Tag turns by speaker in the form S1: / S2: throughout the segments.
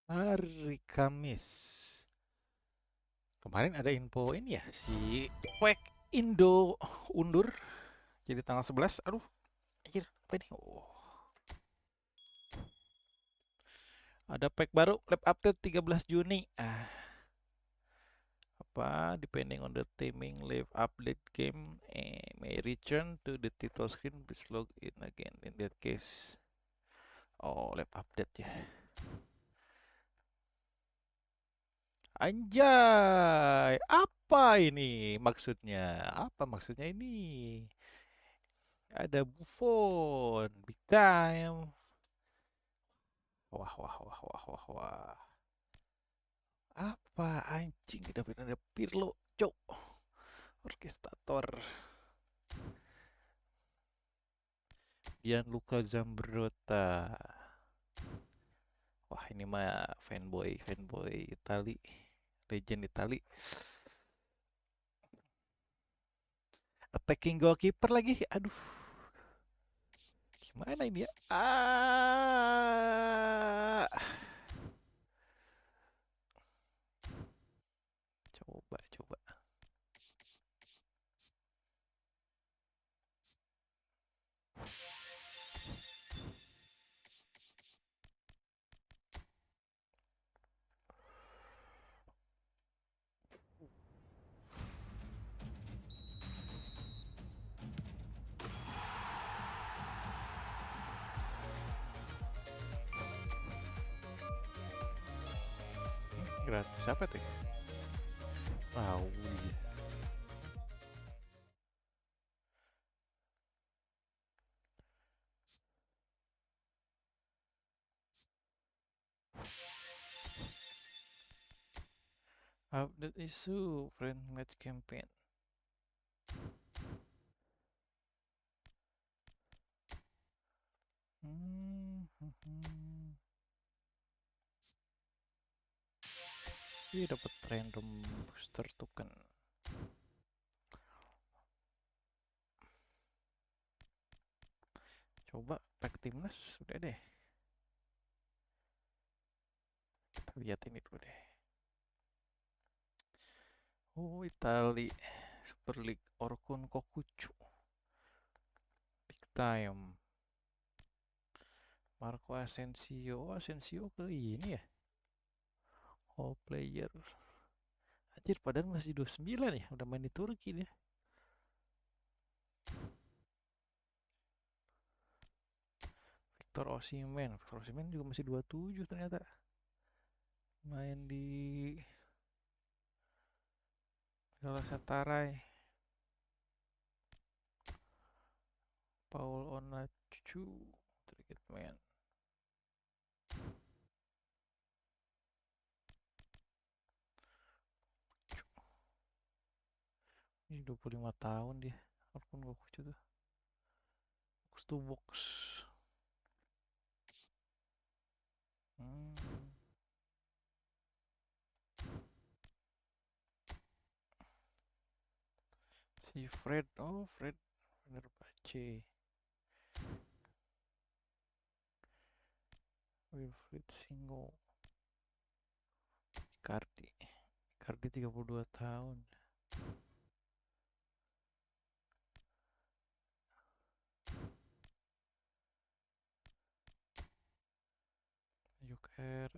S1: Hari Kamis. Kemarin ada info ini ya, si Quake Indo undur jadi tanggal 11. Aduh, anjir, apa ini? Oh, ada pack baru, lab update 13 Juni. Apa? Depending on the timing, live update game may return to the title screen. Please log in again. In that case, oh, lab update ya. Anjay, apa ini maksudnya? Apa maksudnya ini? Ada Buffon, big time. Wah, wah, wah, wah, wah, wah. Apa anjing? Ada Pirlo, cok. Orkestrator. Gianluca Zambrotta. Wah, ini mah fanboy Itali. Legend Itali. Attacking goalkeeper lagi. Aduh, gimana ini ya? Coba, coba. Gratis apa tuh? Wow. Update isu friend match campaign. Iya, dapat random booster token. Coba pack timnas udah deh. Kita lihat ini dulu deh. Oh, Itali Super League Orkun Kokucu. Big time. Marco Asensio. Oh, Asensio ke ini ya. All player. Anjir, padahal masih 29 ya. Udah main di Turki dia. Victor Osimhen juga masih 27 ternyata. Main di Galatasaray. Paul Onachu. Terikit main. Ini 25 tahun dia. Orkun Kokucu tuh. Box to box. Hmm. Si Fred. Oh, Fred. Fenerbahce. Wilfried Singo. Icardi. Icardi 32 tahun. Joker.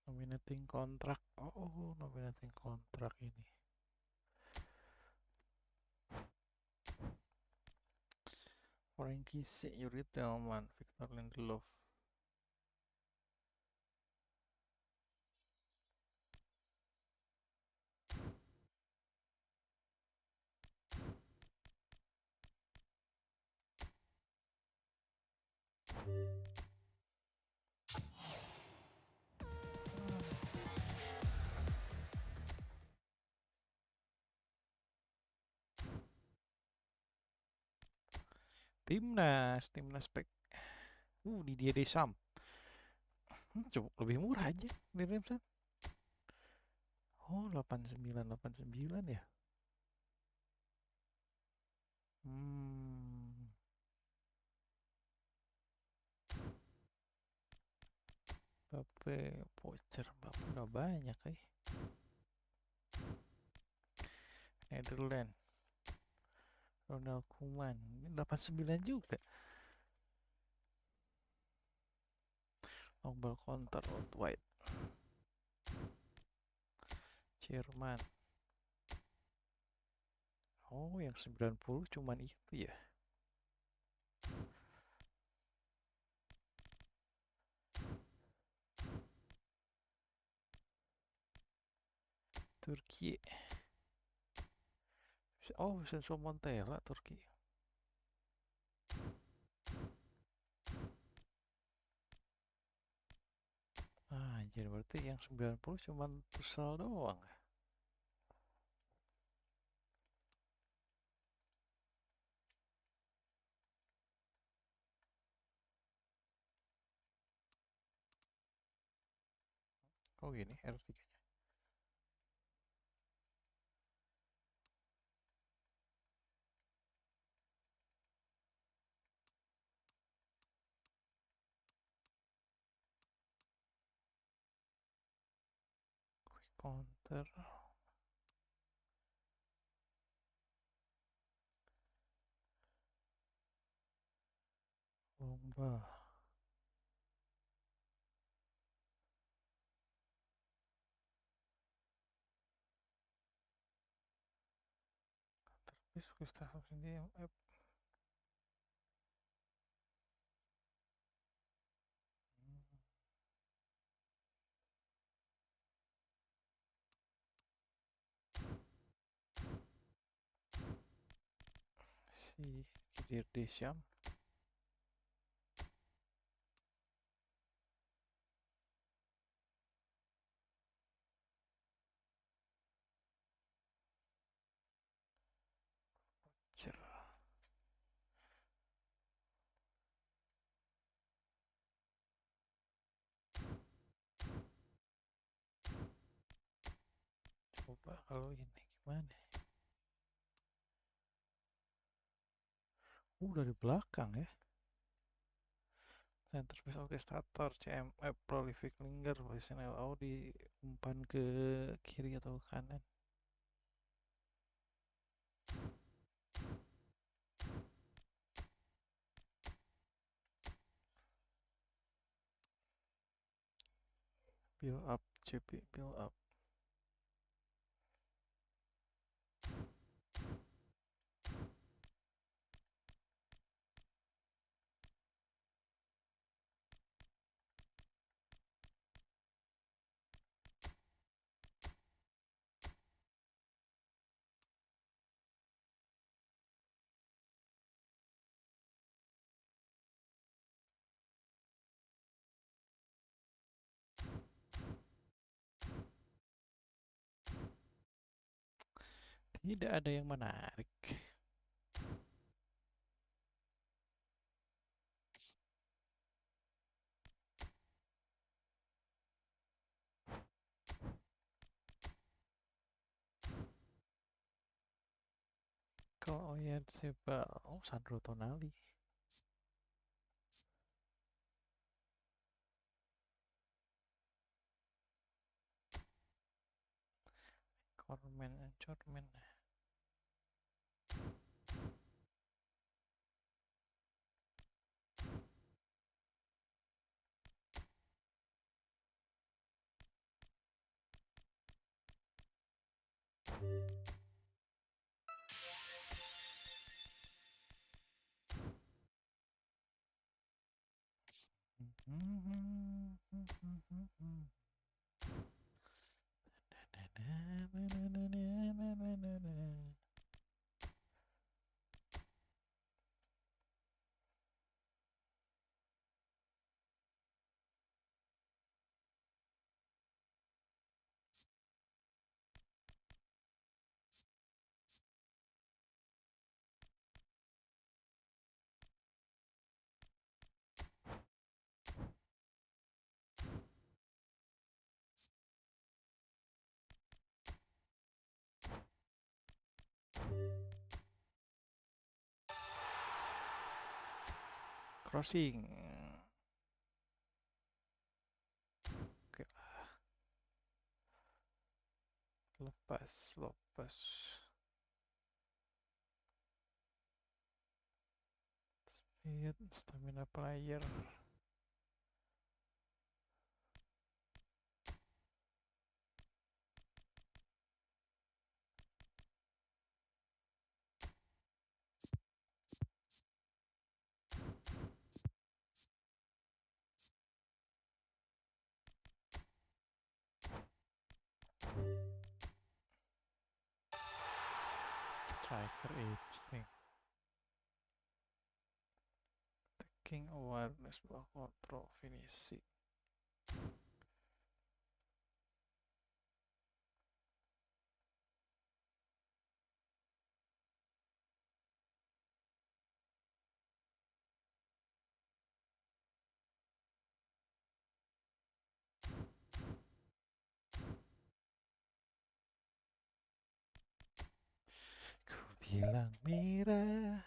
S1: Nominating kontrak. Oh, nominating kontrak ini. Frankie C. Yuri Telman. Victor Lindelof. Timnas pack. Di dia Desam. Coba lebih murah aja. Di Remsan. Oh, 8989 ya. Hmm. Mbappe voucher Mbappe udah banyak Netherlands, Ronald Koeman. Ini 89 juga. Long ball counter out wide. Jerman. Oh, yang 90 cuman itu ya. Turki. Oh, Senso Montella Turki. Ah, jadi berarti yang 90 cuman Tussel doang. Oh gini, R3. Quick counter. Lomba. Terus Gustavo sendiri app. Si Kidir Desham. Cer. Coba kalau ini gimana? Dari belakang ya. Center Space Orchestrator, CMF, Prolific Linger, Voice LO di umpan ke kiri atau kanan. Build up, CP, build up. Tidak ada yang menarik. Kalau ya siapa? Oh, Sandro Tonali. Corman, Corman. Crossing. Oke lah. Lepas. Speed, stamina player. Striker instinct. Taking awareness, ball control, finishing. Ku bilang merah.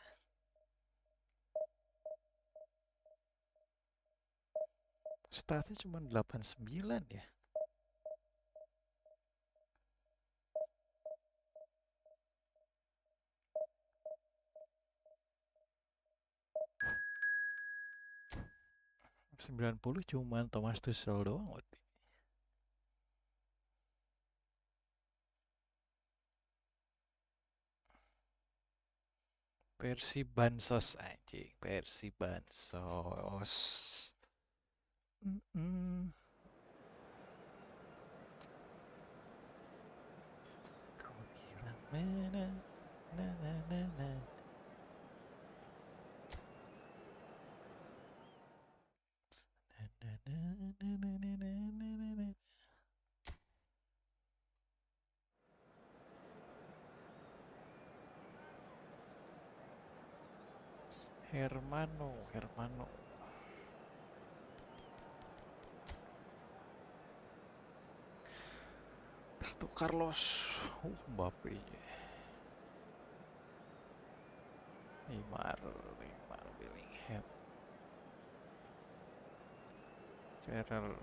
S1: Statnya cuma 89 ya. Sembilan puluh cuman Thomas Tuchel doang waktu. Versi bansos anjing, versi bansos. Ku bilang mana, na. Hermano. Roberto Carlos. Mbappe. Neymar Bellingham. Gerrard.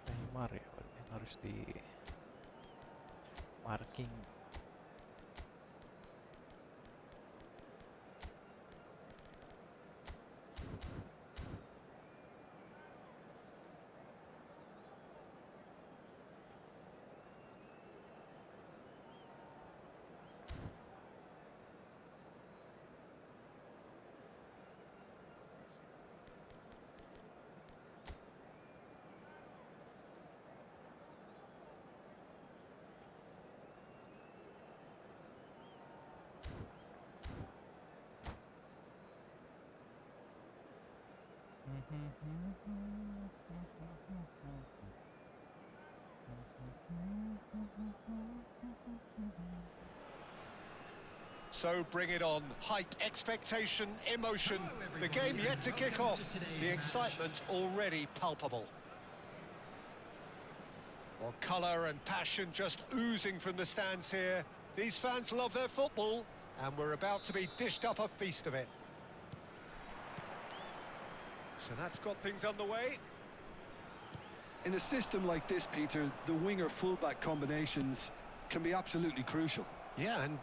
S1: Neymar ya, berarti harus di marking.
S2: So bring it on. Hike expectation, emotion. The game yet to kick off. The excitement already palpable. Well, colour and passion just oozing from the stands here. These fans love their football, and we're about to be dished up a feast of it. So that's got things underway.
S3: In a system like this, Peter, the winger-fullback combinations can be absolutely crucial.
S2: Yeah, and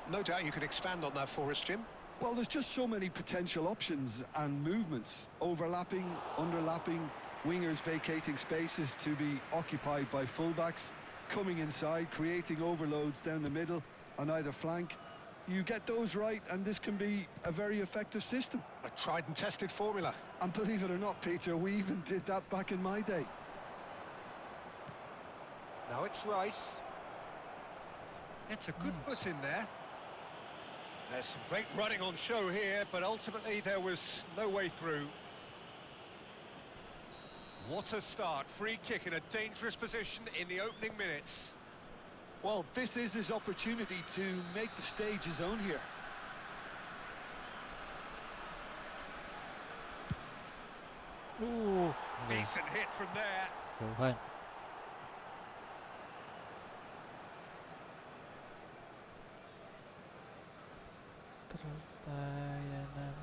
S2: no doubt you can expand on that for us, Jim.
S3: Well, there's just so many potential options and movements. Overlapping, underlapping, wingers vacating spaces to be occupied by fullbacks, coming inside, creating overloads down the middle on either flank. You get those right, and this can be a very effective system.
S2: A tried and tested formula.
S3: And believe it or not, Peter, we even did that back in my day.
S2: Now it's Rice. It's a good foot in there. There's some great running on show here, but ultimately there was no way through. What a start. Free kick in a dangerous position in the opening minutes.
S3: Well, this is his opportunity to make the stage his own here.
S1: Nih,
S2: Decent hit from there.
S1: jauhan. Terus tayangan.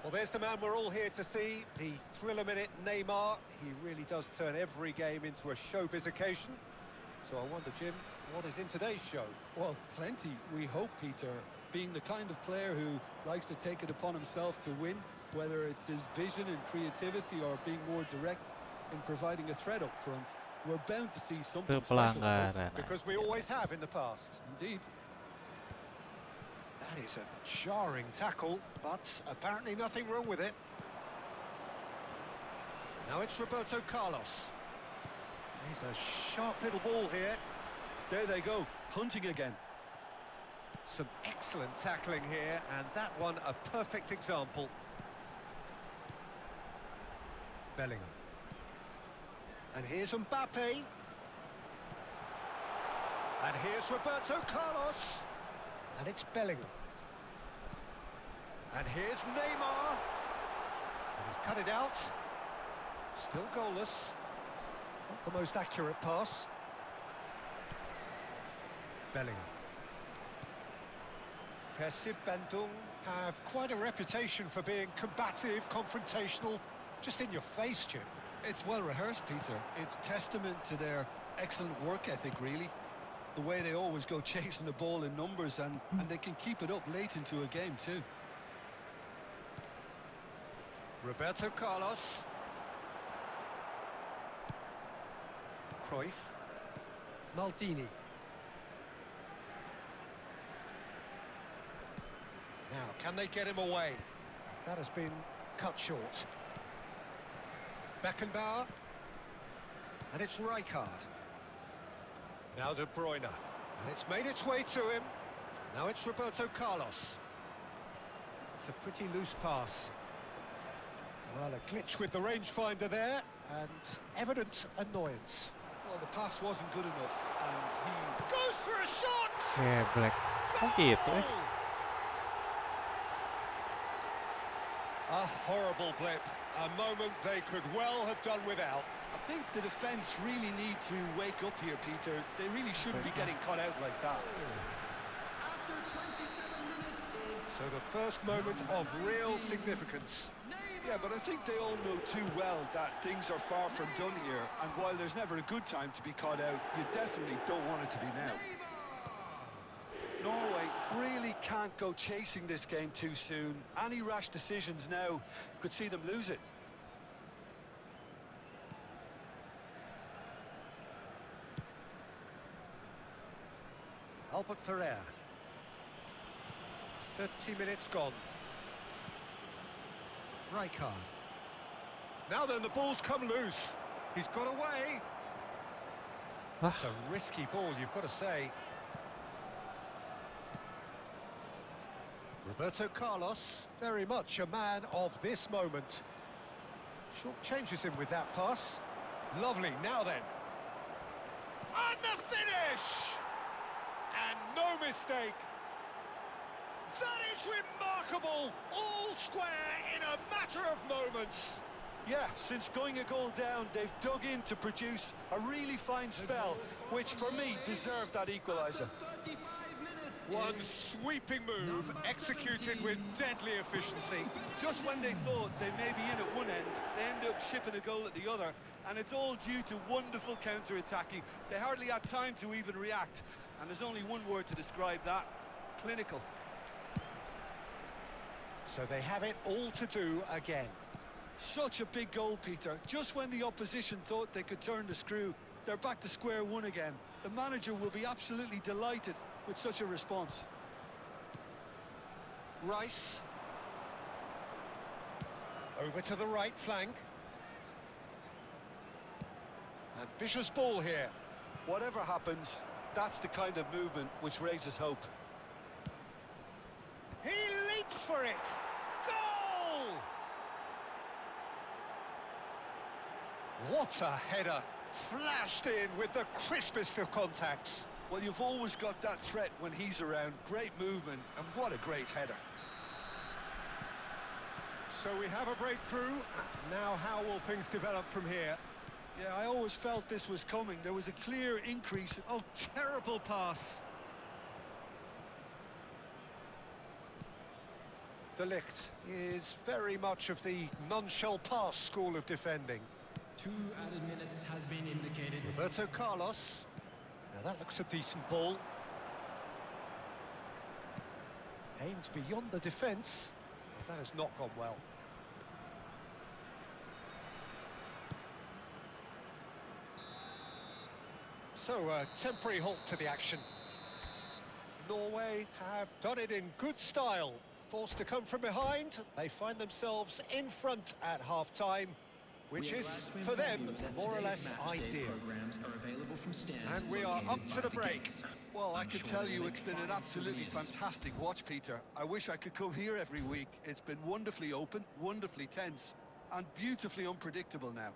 S2: Well, there's the man we're all here to see, the thriller-minute Neymar. He really does turn every game into a showbiz occasion. So I wonder, Jim, what is in today's show?
S3: Well, plenty, we hope, Peter. Being the kind of player who likes to take it upon himself to win, whether it's his vision and creativity or being more direct in providing a threat up front, we're bound to see something
S1: Itu
S3: special.
S1: pelanggaran.
S2: Because we always have in the past.
S3: Indeed.
S2: That is a jarring tackle, but apparently nothing wrong with it. Now it's Roberto Carlos. He's a sharp little ball here.
S3: There they go, hunting again.
S2: Some excellent tackling here, and that one a perfect example. Bellingham. And here's Mbappe. And here's Roberto Carlos. And it's Bellingham. And here's Neymar. And he's cut it out. Still goalless. Not the most accurate pass. Bellingham. Persib Bandung have quite a reputation for being combative, confrontational, just in your face, Jim.
S3: It's well rehearsed, Peter. It's testament to their excellent work ethic, really. The way they always go chasing the ball in numbers, and they can keep it up late into a game too.
S2: Roberto Carlos. Cruyff. Maldini. Now, can they get him away? That has been cut short. Beckenbauer. And it's Rijkaard. Now De Bruyne. And it's made its way to him. Now it's Roberto Carlos. It's a pretty loose pass. Well, a glitch with the rangefinder there, and evident annoyance.
S3: Well, the pass wasn't good enough, and he...
S2: Goes for a shot!
S1: Geblek. Kok gitu ya?
S2: A horrible blip. A moment they could well have done without.
S3: I think the defence really need to wake up here, Peter. They really shouldn't be getting caught out like that.
S2: So the first moment of real significance.
S3: Yeah, but I think they all know too well that things are far from done here, and while there's never a good time to be caught out, you definitely don't want it to be now. Norway really can't go chasing this game too soon. Any rash decisions now could see them lose it.
S2: Albert Ferrer. 30 minutes gone. Rijkaard. Now then, the ball's come loose. He's got away. It's a risky ball, you've got to say. Roberto Carlos, very much a man of this moment. Short changes him with that pass. Lovely, now then. And the finish! And no mistake. That is remarkable! All square in a matter of moments.
S3: Yeah, since going a goal down, they've dug in to produce a really fine spell, which for me deserved that equaliser.
S2: One sweeping move, executed with deadly efficiency.
S3: Just when they thought they may be in at one end, they end up shipping a goal at the other, and it's all due to wonderful counter-attacking. They hardly had time to even react, and there's only one word to describe that: clinical.
S2: So they have it all to do again.
S3: Such a big goal, Peter. Just when the opposition thought they could turn the screw, they're back to square one again. The manager will be absolutely delighted with such a response.
S2: Rice. Over to the right flank. Ambitious ball here.
S3: Whatever happens, that's the kind of movement which raises hope.
S2: What a header! Flashed in with the crispest of contacts.
S3: Well, you've always got that threat when he's around. Great movement, and what a great header.
S2: So we have a breakthrough. Now how will things develop from here?
S3: Yeah, I always felt this was coming. There was a clear increase.
S2: Oh, terrible pass. De Ligt is very much of the non-shell pass school of defending.
S4: 2 added minutes has been indicated.
S2: Roberto Carlos. Now that looks a decent ball. Aimed beyond the defence. That has not gone well. So, a temporary halt to the action. Norway have done it in good style. Forced to come from behind, they find themselves in front at half-time, which is, for them, more or less ideal. And we are up to the break.
S3: Well, I can tell you it's been an absolutely fantastic watch, Peter. I wish I could come here every week. It's been wonderfully open, wonderfully tense, and beautifully unpredictable now.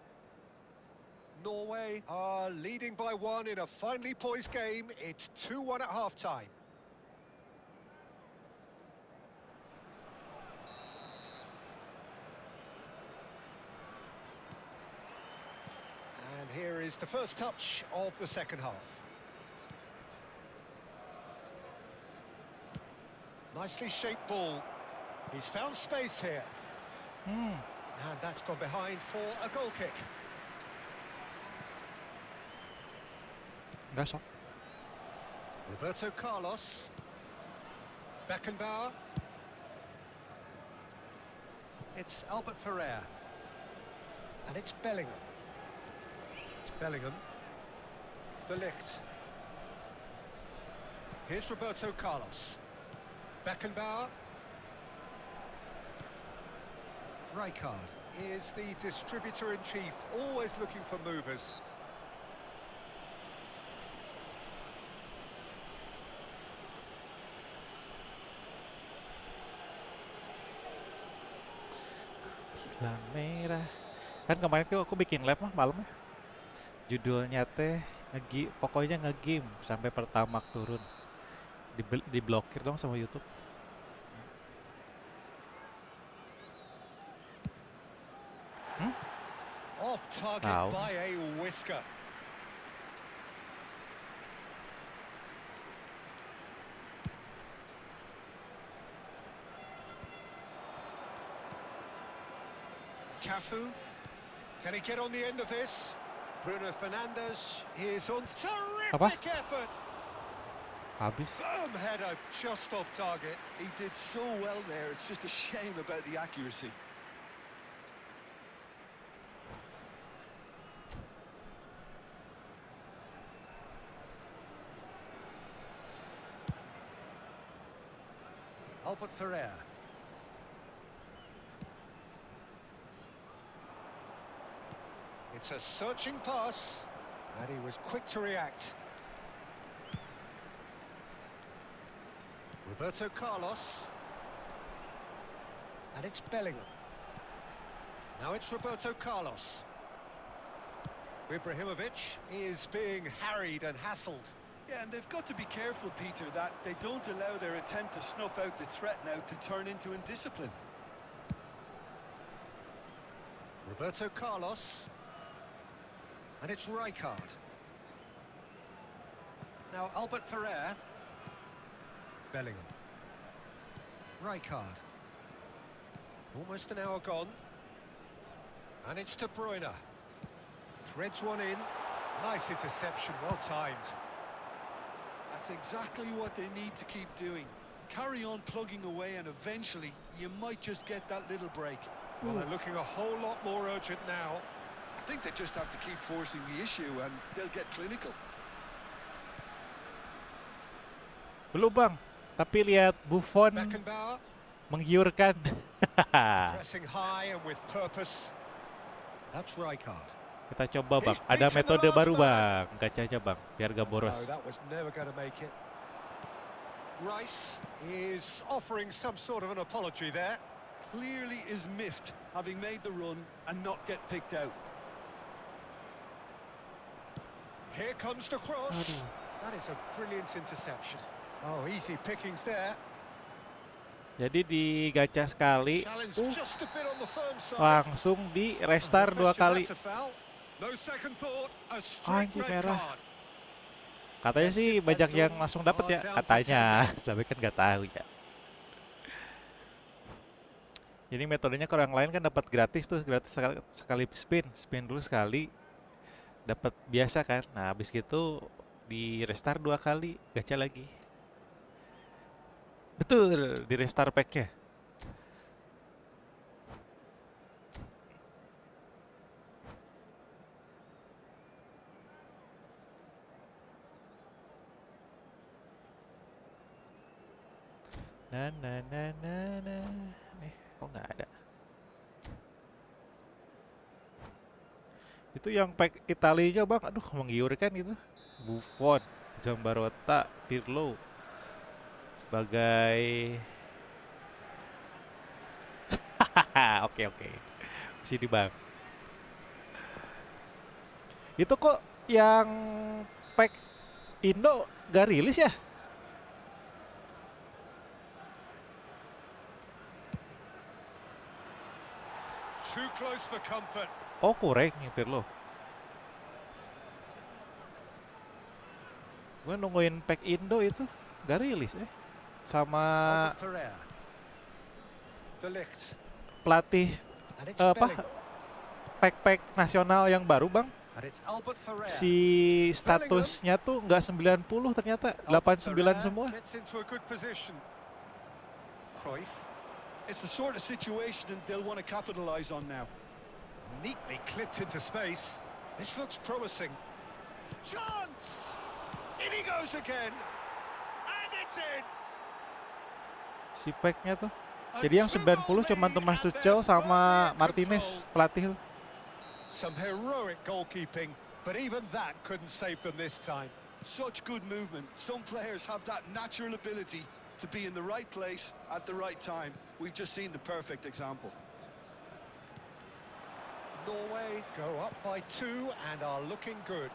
S2: Norway are leading by 1 in a finely poised game. It's 2-1 at half-time. And here is the first touch of the second half. Nicely shaped ball. He's found space here. And that's gone behind for a goal kick.
S1: That's all.
S2: Roberto Carlos. Beckenbauer. It's Albert Ferrer. And it's Bellingham. It's Bellingham. De Ligt. Here's Roberto Carlos. Beckenbauer. Rijkaard is the distributor-in-chief, always looking for movers.
S1: Hilang merah. Kan kemarin tuh aku bikin live mah malam ya. Judulnya teh pokoknya ngegame sampai pertamax turun. Diblokir dong sama YouTube.
S2: Off target
S1: Ow.
S2: by a whisker. Cafu. Can he get on the end of this? Bruno Fernandes is on terrific effort.
S1: Habis.
S2: Firm header just off target.
S3: He did so well there. It's just a shame about the accuracy.
S2: Albert Ferrer. It's a searching pass, and he was quick to react. Roberto Carlos. And it's Bellingham. Now it's Roberto Carlos. Ibrahimovic is being harried and hassled.
S3: Yeah, and they've got to be careful, Peter, that they don't allow their attempt to snuff out the threat now to turn into indiscipline.
S2: Roberto Carlos. And it's Rijkaard. Now Albert Ferrer. Bellingham. Rijkaard. Almost an hour gone. And it's De Bruyne. Threads one in. Nice interception, well timed.
S3: That's exactly what they need to keep doing. Carry on plugging away, and eventually you might just get that little break.
S2: Well, they're looking a whole lot more urgent now.
S3: I think they just have to keep forcing the issue and they'll get clinical.
S1: Belum bang, tapi lihat Buffon
S2: Beckenbauer.
S1: menggiurkan.
S2: Pressing high and with purpose. That's Rijkaard.
S1: Kita coba bang, ada metode baru bang, gacanya bang, biar gak boros.
S2: No, that was never going to make it. Rice is offering some sort of an apology there.
S3: Clearly is miffed, having made the run and not get picked out.
S2: Here comes the cross.
S1: Aduh.
S2: That is a brilliant interception. Oh, easy pickings there.
S1: Jadi digacha sekali,
S2: Challenge just a bit on the firm side.
S1: langsung di restart 2 kali.
S2: That's a foul. No second thought, a straight
S1: Anjing,
S2: red
S1: merah.
S2: card.
S1: Katanya sih banyak yang langsung dapat ya, katanya. Tapi kan nggak tahu ya. Jadi metodenya kalau yang lain kan dapat gratis tuh, gratis sekali spin dulu sekali, dapat biasa kan. Nah, habis gitu di restart 2 kali, gacha lagi. Betul, di restart pack-nya. Nah. Kok nggak ada? Itu yang pack Italinya bang, aduh menggiurkan gitu. Buffon, Jambarota, Pirlo sebagai oke. Sini bang. Itu kok yang pack Indo gak rilis ya?
S2: Too close for comfort.
S1: Oh kurang nih Pirlo. Gue nungguin pack Indo itu gak rilis sama
S2: Albert Ferrer. De Ligt.
S1: pelatih
S2: And it's
S1: apa
S2: Bellingham.
S1: pack nasional yang baru bang.
S2: And it's Albert Ferrer.
S1: Si statusnya tuh nggak 90 ternyata 89 semua.
S2: Gets into a good position. Cruyff.
S3: It's the sort of situation that they'll want to capitalize on now.
S2: Neatly clipped into space. This looks promising. Chance! In he goes again. And it's in.
S1: Si packnya tuh.
S2: A
S1: Jadi yang 90
S2: 2-goal
S1: cuma
S2: lead
S1: Thomas
S2: and
S1: Tuchel
S2: they're
S1: sama
S2: firmly in
S1: Martinez
S2: control.
S1: pelatih.
S2: Some heroic goalkeeping, but even that couldn't save them this time.
S3: Such good movement. Some players have that natural ability to be in the right place at the right time. We've just seen the perfect example.
S2: Norway go up by 2 and are looking good.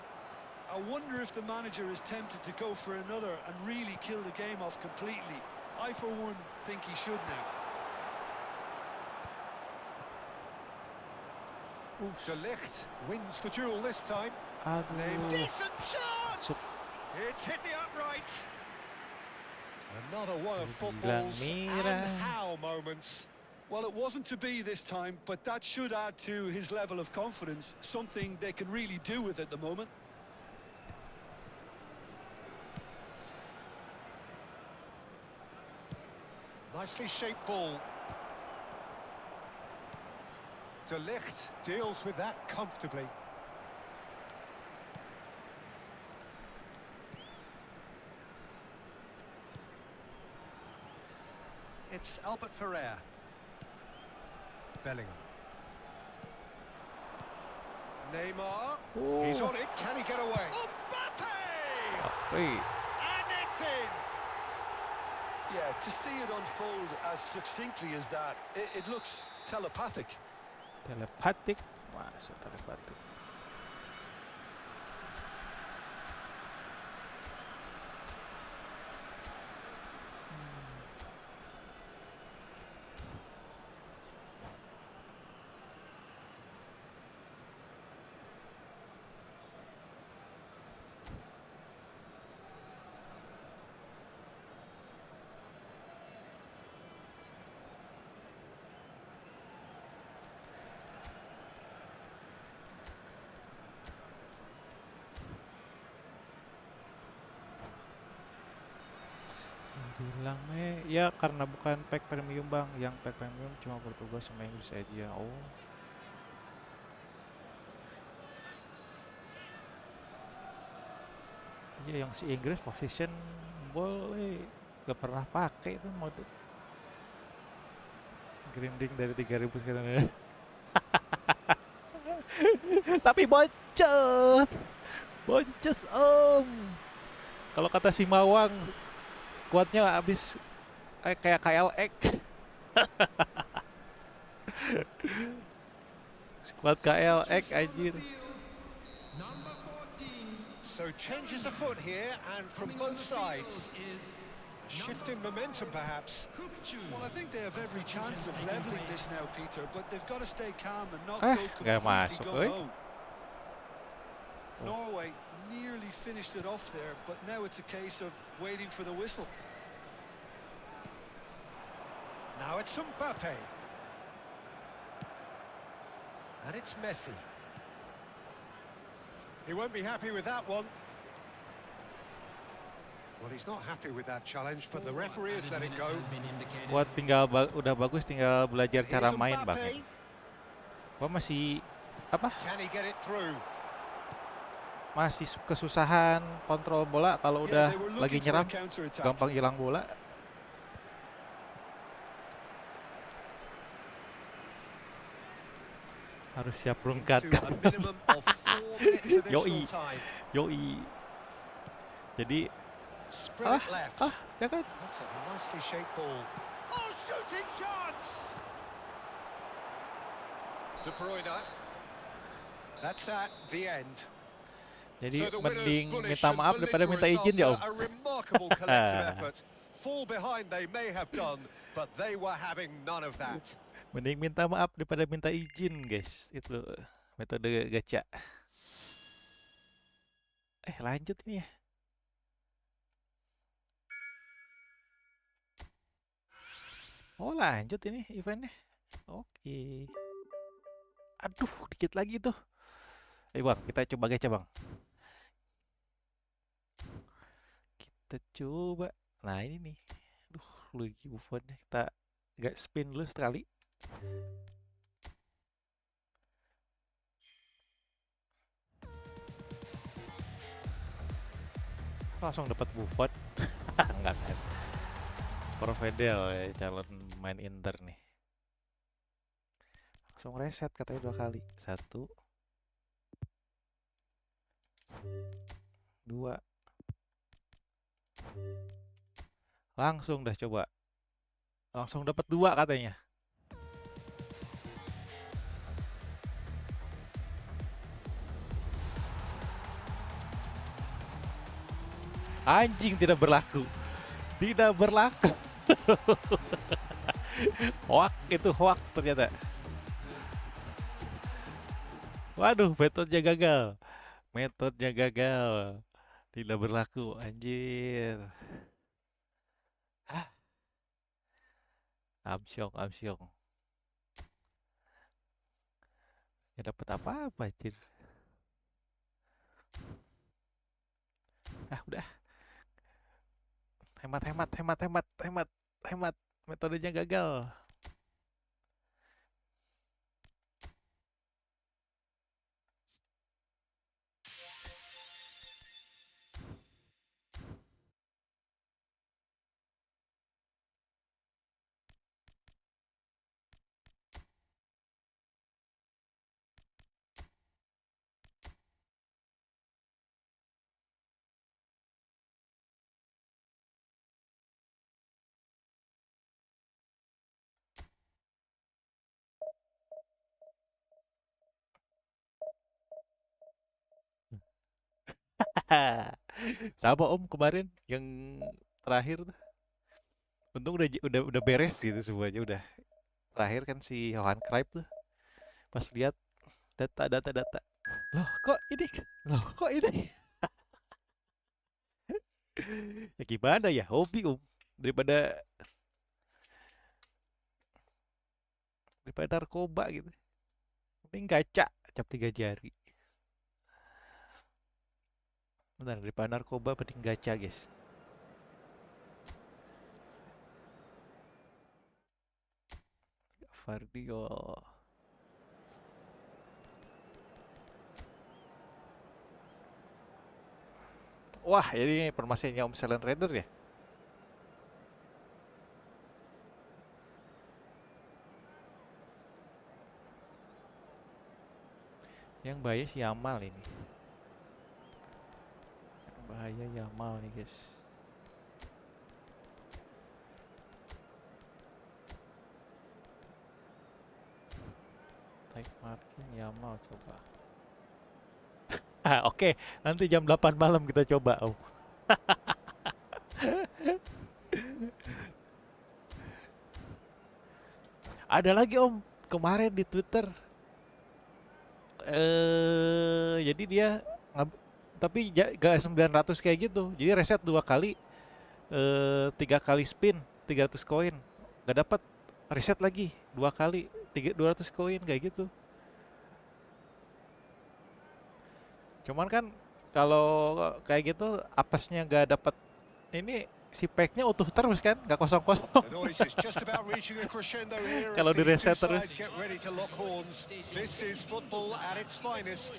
S3: I wonder if the manager is tempted to go for another and really kill the game off completely. I, for one, think he should now.
S2: De Ligt wins the duel this time.
S1: Aduh.
S2: Decent chance!
S1: Masuk.
S2: It's hit the upright. Another one of
S1: Dibilang
S2: football's
S1: merah.
S2: and how moments.
S3: Well, it wasn't to be this time, but that should add to his level of confidence, something they can really do with at the moment.
S2: Nicely shaped ball. De Ligt deals with that comfortably. It's Albert Ferrer. Bellingham. Neymar. He's
S1: Oh.
S2: on it. Can he get away? Mbappe!
S1: Wih.
S2: And it's in.
S3: Yeah, to see it unfold as succinctly as that, it looks telepathic.
S1: Telepatik. Masa telepatik. Bilang ya karena bukan pack premium bang, yang pack premium cuma bertugas sama Inggris aja. Oh. Iya yang si Inggris position boleh gak pernah pakai itu mode. Grinding dari 3000 sekarang ya. Tapi boncos. Boncos om. Kalau kata si Mawang kuatnya habis kayak KLX. Squad KLX anjir.
S4: Number 14,
S2: So changes a foot here, and from
S4: Coming on
S2: both
S4: the field
S2: sides.
S4: is
S2: A shift in momentum, perhaps.
S3: Well, I think they have every chance of levelling this now, Peter, but they've got to stay calm and not go
S1: nggak
S3: completely
S1: masuk,
S3: gung-ho.
S1: Oh.
S3: Norway nearly finished it off there, but now it's a case of waiting for the whistle.
S2: Now it's Mbappe. And it's Messi. He won't be happy with that one. Well, he's not happy with that challenge, but the referee has let it go.
S1: Squad udah bagus, tinggal belajar cara
S2: Here's
S1: main, Bang.
S2: Mbappe.
S1: Gua masih apa?
S2: Can he get it through?
S1: Masih kesusahan kontrol bola kalau udah
S3: they were
S1: lagi
S3: looking for a
S1: nyerang,
S3: counter-attack.
S1: gampang hilang bola. Harus siap rungkat.
S2: Into a minimum of 4 minutes additional
S1: Yoi.
S2: time.
S1: Yoi. Jadi
S2: Sprint it left.
S1: jangan.
S2: That's a nicely shaped ball. Oh, shooting chance! De Bruyne. That's that, the end.
S1: Jadi
S2: So the winners
S1: mending
S2: bullish
S1: minta
S2: and
S1: maaf daripada minta izin ya, Om.
S2: belligerent after a remarkable collective effort. Fall behind they may have done, but they were having none of that.
S1: Mending minta maaf daripada minta izin, guys. Itu metode gacha. Lanjut ini ya. Oh, lanjut ini eventnya. Oke. Aduh, dikit lagi tuh. Bang, kita coba gacha, Bang. Kita coba. Nah, ini nih. Aduh, lagi buffonnya. Kita gak spin dulu sekali. Langsung dapat buffon. Enggak kan. Provedel ya, calon main Inter nih. Langsung reset katanya 2 kali. 1 2. Langsung dah coba. Langsung dapat 2 katanya. Anjing, tidak berlaku. Tidak berlaku. Hoak, itu hoak ternyata. Waduh, metodenya gagal. Metodenya gagal. Tidak berlaku, anjir. Hah? Amsyong. Ya dapat apa-apa, anjir. Udah. Hemat. Metodenya gagal. Sama Om kemarin yang terakhir tuh. Untung udah beres gitu semuanya, udah terakhir kan si Johan Cruyff tuh. Pas lihat data. Loh, kok ini? Ya gimana ya? Hobi, Om. Daripada narkoba gitu. Mending gacha cap 3 jari. Benar, daripada narkoba mending gacha, guys. Vardio. Wah, ini permasalahannya Om Silent Raider ya? Yang bahaya si Yamal ini. Yang bahaya Yamal nih, guys. Type marking Yamal coba. Oke, nanti jam 8 malam kita coba, Om. Ada lagi, Om, kemarin di Twitter. Jadi dia tapi gak 900 kayak gitu. Jadi reset 2 kali, 3 kali spin, 300 koin. Gak dapat, reset lagi 2 kali, 200 koin kayak gitu. Cuman kan kalau kayak gitu apesnya gak dapat, ini si packnya utuh terus kan, gak kosong-kosong.
S2: The noise is just about reaching a crescendo here as
S1: Kalau di
S2: these two
S1: reset terus.
S2: sides get ready to lock horns. This is football at its finest.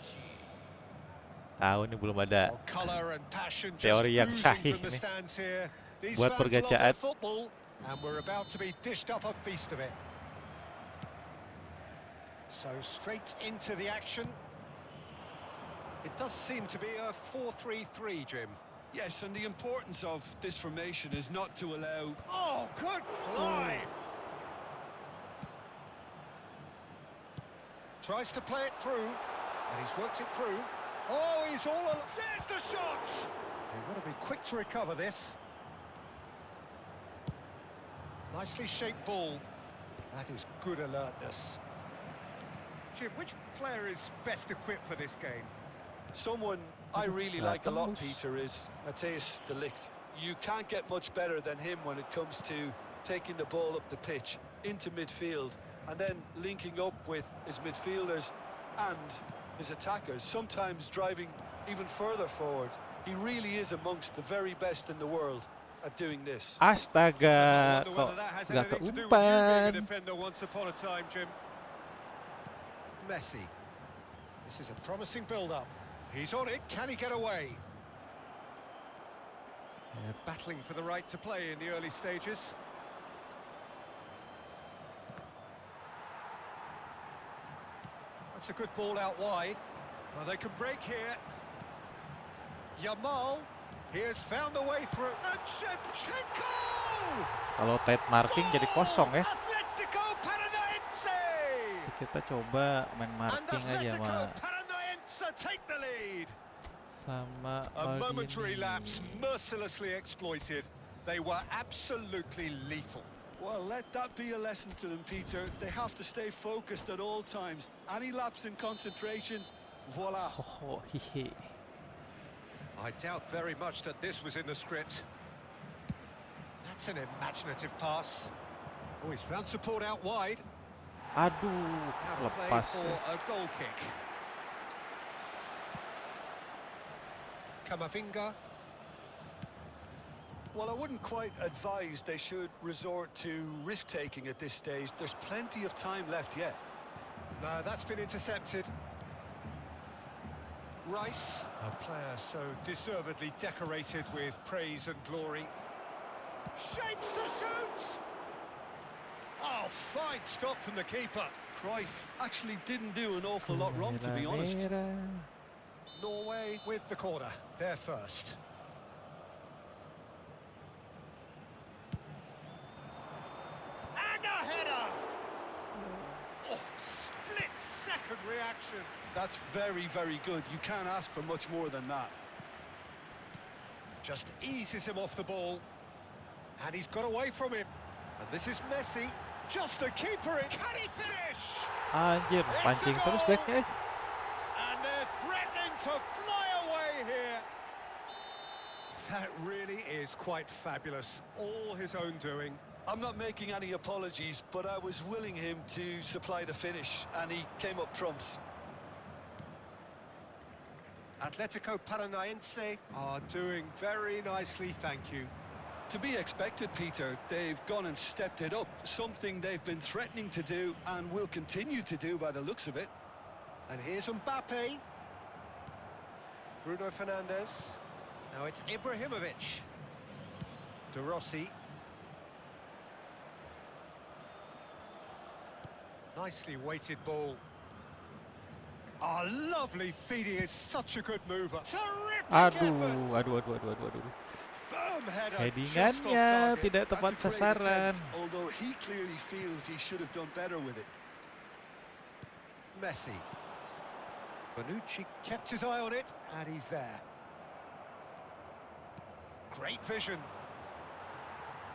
S1: Tahu nih belum ada
S2: Color and passion just
S1: teori yang
S2: oozing
S1: sahih
S2: from the
S1: nih
S2: stands here. These
S1: buat
S2: fans love their
S1: pergacaan.
S2: football, and we're about to be dished up a feast of it. So straight into the action. It does seem to be a 4-3-3, Jim.
S3: Yes, and the importance of this formation is not to allow...
S2: Oh, good play! Tries to play it through, and he's worked it through. Oh, he's all alone. There's the shot! They've got to be quick to recover this. Nicely shaped ball. That is good alertness. Jim, which player is best equipped for this game?
S3: Someone I really like a lot, Peter, is Matthijs de Ligt. You can't get much better than him when it comes to taking the ball up the pitch into midfield and then linking up with his midfielders and his attackers, sometimes driving even further forward. He really is amongst the very best in the world at doing this.
S1: Astaga,
S2: I wonder whether
S1: kok
S2: that has
S1: nggak
S2: anything to do with you being a
S1: keumpan.
S2: defender once upon a time, Jim. Messi. This is a promising build-up. He's on it. Can he get away? Battling for the right to play in the early stages. That's a good ball out wide. Well, they can break here. Yamal. He has found a way through. And Shevchenko!
S1: Kalau tight marking jadi kosong ya.
S2: Atletico Paranaense!
S1: Kita coba main
S2: And
S1: marking aja
S2: Atletico
S1: sama
S2: Paranaense take the lead. A momentary
S1: Maldini.
S2: lapse, mercilessly exploited. They were absolutely lethal.
S3: Well, let that be a lesson to them, Peter. They have to stay focused at all times. Any lapse in concentration, voila.
S1: Hoho, hihi.
S2: I doubt very much that this was in the script. That's an imaginative pass. Oh, he's found support out wide.
S1: Aduh,
S2: Out of play
S1: lepas
S2: for
S1: ya.
S2: a goal kick. Camavinga.
S3: Well, I wouldn't quite advise they should resort to risk-taking at this stage. There's plenty of time left yet.
S2: No, that's been intercepted. Rice, a player so deservedly decorated with praise and glory. Shapes to shoot! Oh, fine stop from the keeper.
S3: Cruyff actually didn't do an awful lot wrong, to be honest.
S1: Merah.
S2: Norway with the corner, they're first. And a header! Oh, split-second reaction.
S3: That's very, very good. You can't ask for much more than that.
S2: Just eases him off the ball. And he's got away from him. And this is Messi. Just the keeper in. Can he finish?
S1: Anjir, pancing terus backnya.
S2: And they're threatening to fly away here. That really is quite fabulous. All his own doing.
S3: I'm not making any apologies, but I was willing him to supply the finish, and he came up trumps.
S2: Atletico Paranaense are doing very nicely, thank you.
S3: To be expected, Peter. They've gone and stepped it up, something they've been threatening to do and will continue to do by the looks of it.
S2: And here's Mbappe. Bruno Fernandes. Now it's Ibrahimovic. De Rossi. Nicely weighted ball. Oh, lovely feeding is such a good mover. Terrific effort.
S1: Aduh.
S2: Firm header.
S1: Headingannya
S2: just off target.
S1: tidak tepat
S3: That's a great
S1: sasaran.
S3: attempt, although he clearly feels he should have done better with it.
S2: Messi. Bonucci kept his eye on it, and he's there. Great vision.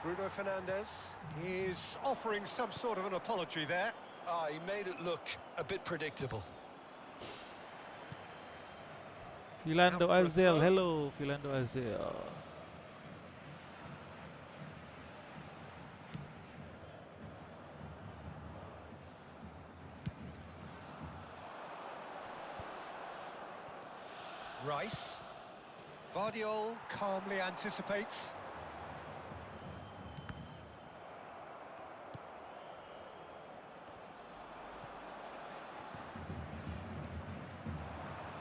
S2: Bruno Fernandes is offering some sort of an apology there.
S3: He made it look a bit predictable.
S1: Philando
S2: Out for a
S1: Azel,
S2: throw.
S1: hello Philando Azel.
S2: Rice. Vardiol calmly anticipates.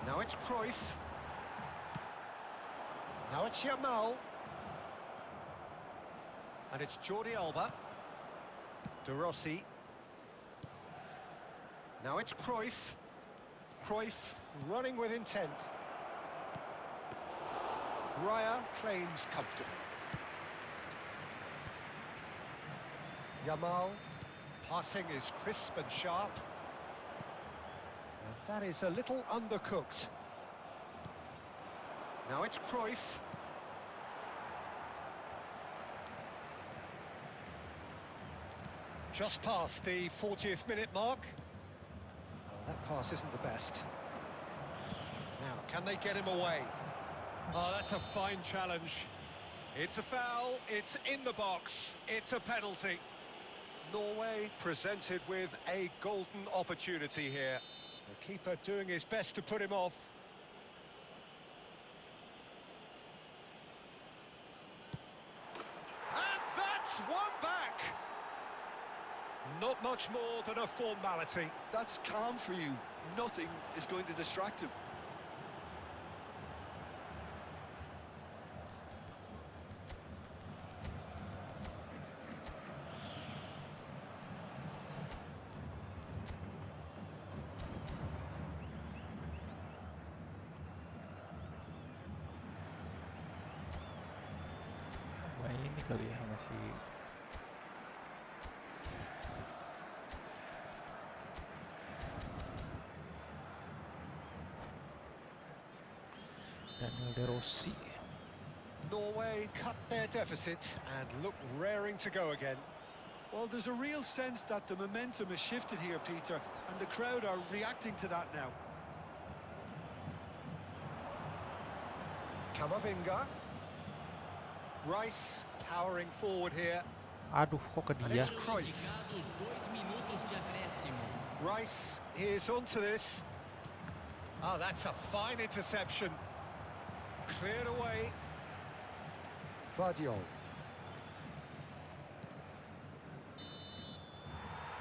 S2: Now it's Cruyff. Now it's Yamal. And it's Jordi Alba. De Rossi. Now it's Cruyff. Cruyff running with intent. Raya claims comfortably. Yamal. Passing is crisp and sharp. And that is a little undercooked. Now it's Cruyff. Just past the 40th minute mark. Oh, that pass isn't the best. Now, can they get him away? Oh, that's a fine challenge. It's a foul, it's in the box, it's a penalty. Norway presented with a golden opportunity here. The keeper doing his best to put him off. And that's one back. Not much more than a formality.
S3: That's calm for you. Nothing is going to distract him.
S1: Wah, ini kali ya masih Daniel De Rossi.
S2: Norway cut their deficit and look raring to go again.
S3: Well, there's a real sense that the momentum has shifted here, Peter, and the crowd are reacting to that now.
S2: Camavinga. Rice powering forward here.
S1: Aduh, kok ke
S2: And
S1: dia?
S2: it's Cruyff.
S4: Indicados 2 minutos de acréscimo.
S2: Rice is onto this. Oh, that's a fine interception. Cleared away. Vardiol.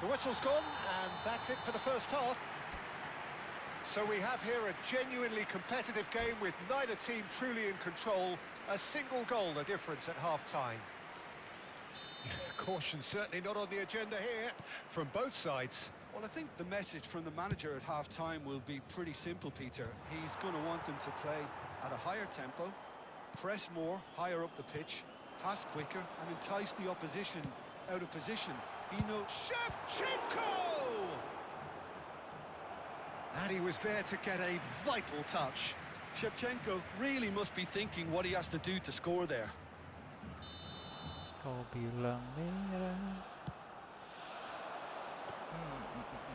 S2: The whistle's gone, and that's it for the first half. So we have here a genuinely competitive game with neither team truly in control. A single goal the difference at half-time. Caution certainly not on the agenda here from both sides.
S3: Well, I think the message from the manager at half-time will be pretty simple, Peter. He's going to want them to play at a higher tempo, press more, higher up the pitch, pass quicker, and entice the opposition out of position. He knows...
S2: Shevchenko! And he was there to get a vital touch.
S3: Shevchenko really must be thinking what he has to do to score there.
S1: Kau bilang merah.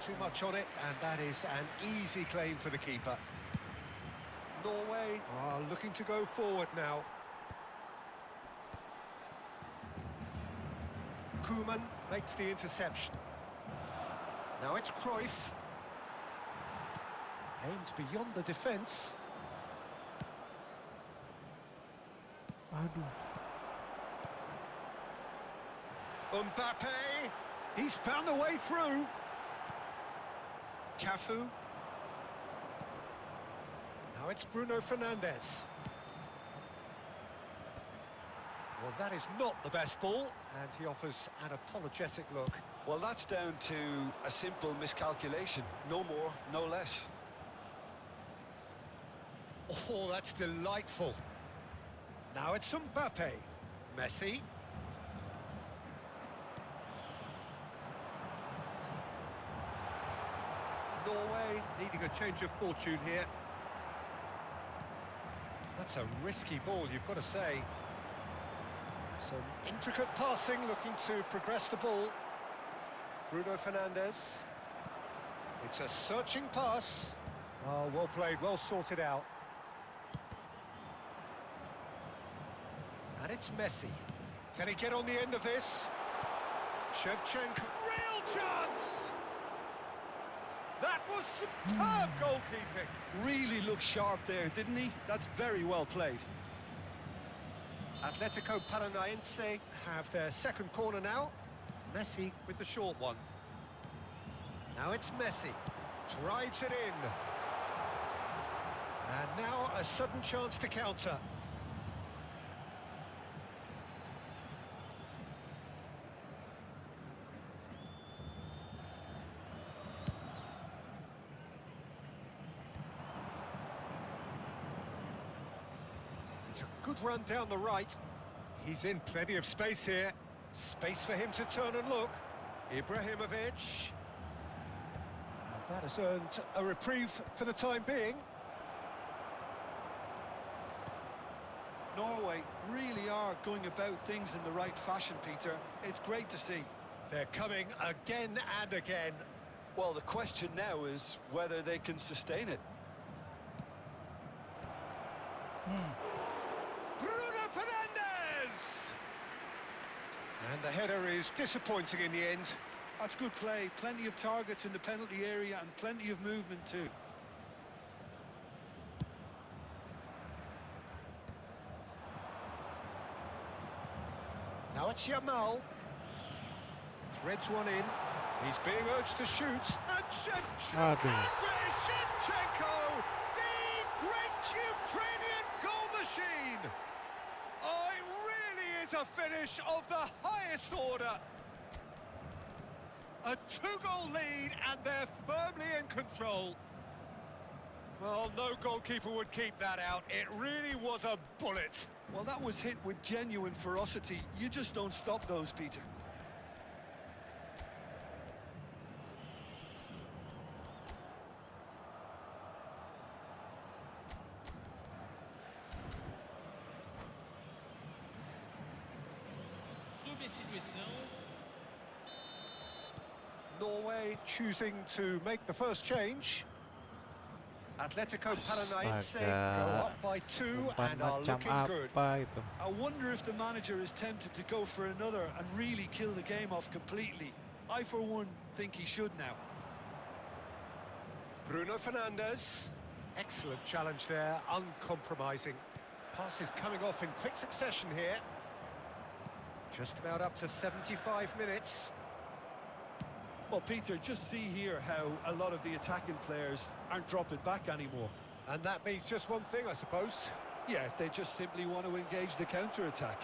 S2: Too much on it, and that is an easy claim for the keeper. Norway are looking to go forward now. Koeman makes the interception. Now it's Cruyff. Aims beyond the defence.
S1: Aduh.
S2: Mbappe, he's found a way through. Cafu. Now it's Bruno Fernandes. Well, that is not the best ball, and he offers an apologetic look.
S3: Well, that's down to a simple miscalculation. No more, no less.
S2: Oh, that's delightful. Now it's Mbappe. Messi. Norway needing a change of fortune here. That's a risky ball, you've got to say. Some intricate passing, looking to progress the ball. Bruno Fernandes. It's a searching pass. Oh, well played, well sorted out. And it's Messi. Can he get on the end of this? Shevchenko, real chance! That was superb goalkeeping.
S3: Really looked sharp there, didn't he? That's very well played.
S2: Atletico Paranaense have their second corner now. Messi with the short one. Now it's Messi. Drives it in. And now a sudden chance to counter. It's a good run down the right. He's in plenty of space here. Space for him to turn and look. Ibrahimovic. And that has earned a reprieve for the time being.
S3: Norway really are going about things in the right fashion, Peter. It's great to see.
S2: They're coming again and again.
S3: Well, the question now is whether they can sustain it.
S2: Bruno Fernandes! And the header is disappointing in the end.
S3: That's good play. Plenty of targets in the penalty area and plenty of movement too.
S2: Now it's Yamal. Threads one in. He's being urged to shoot. And Shevchenko! Shevchenko! The great Ukrainian goal machine! Oh, it really is a finish of the highest order. A two-goal lead, and they're firmly in control. Well, no goalkeeper would keep that out. It really was a bullet.
S3: Well, that was hit with genuine ferocity. You just don't stop those, Peter.
S4: Substituição.
S2: Norway choosing to make the first change. Atletico Paranaense go up by 2 and are looking good.
S3: I wonder if the manager is tempted to go for another and really kill the game off completely. I, for one, think he should now.
S2: Bruno Fernandes. Excellent challenge there, uncompromising. Passes coming off in quick succession here. Just about up to 75 minutes.
S3: Well, Peter, just see here how a lot of the attacking players aren't dropping back anymore.
S2: And that means just one thing, I suppose.
S3: Yeah, they just simply want to engage the counter-attack.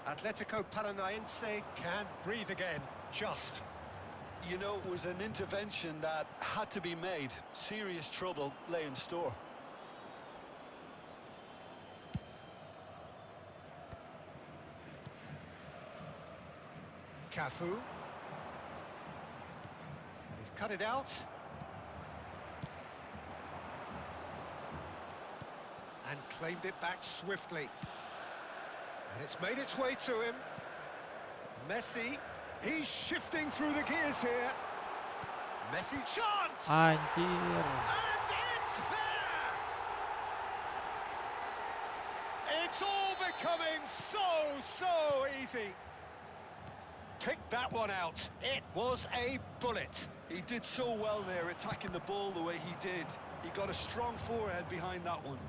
S2: Atletico Paranaense can't breathe again, just.
S3: You know, it was an intervention that had to be made. Serious trouble lay in store.
S2: Cafu. And he's cut it out. And claimed it back swiftly. And it's made its way to him. Messi. He's shifting through the gears here. Messi chance!
S1: Anjir.
S2: And it's there! It's all becoming so easy. Picked that one out. It was a bullet.
S3: He did so well there, attacking the ball the way he did. He got a strong forehead behind that one.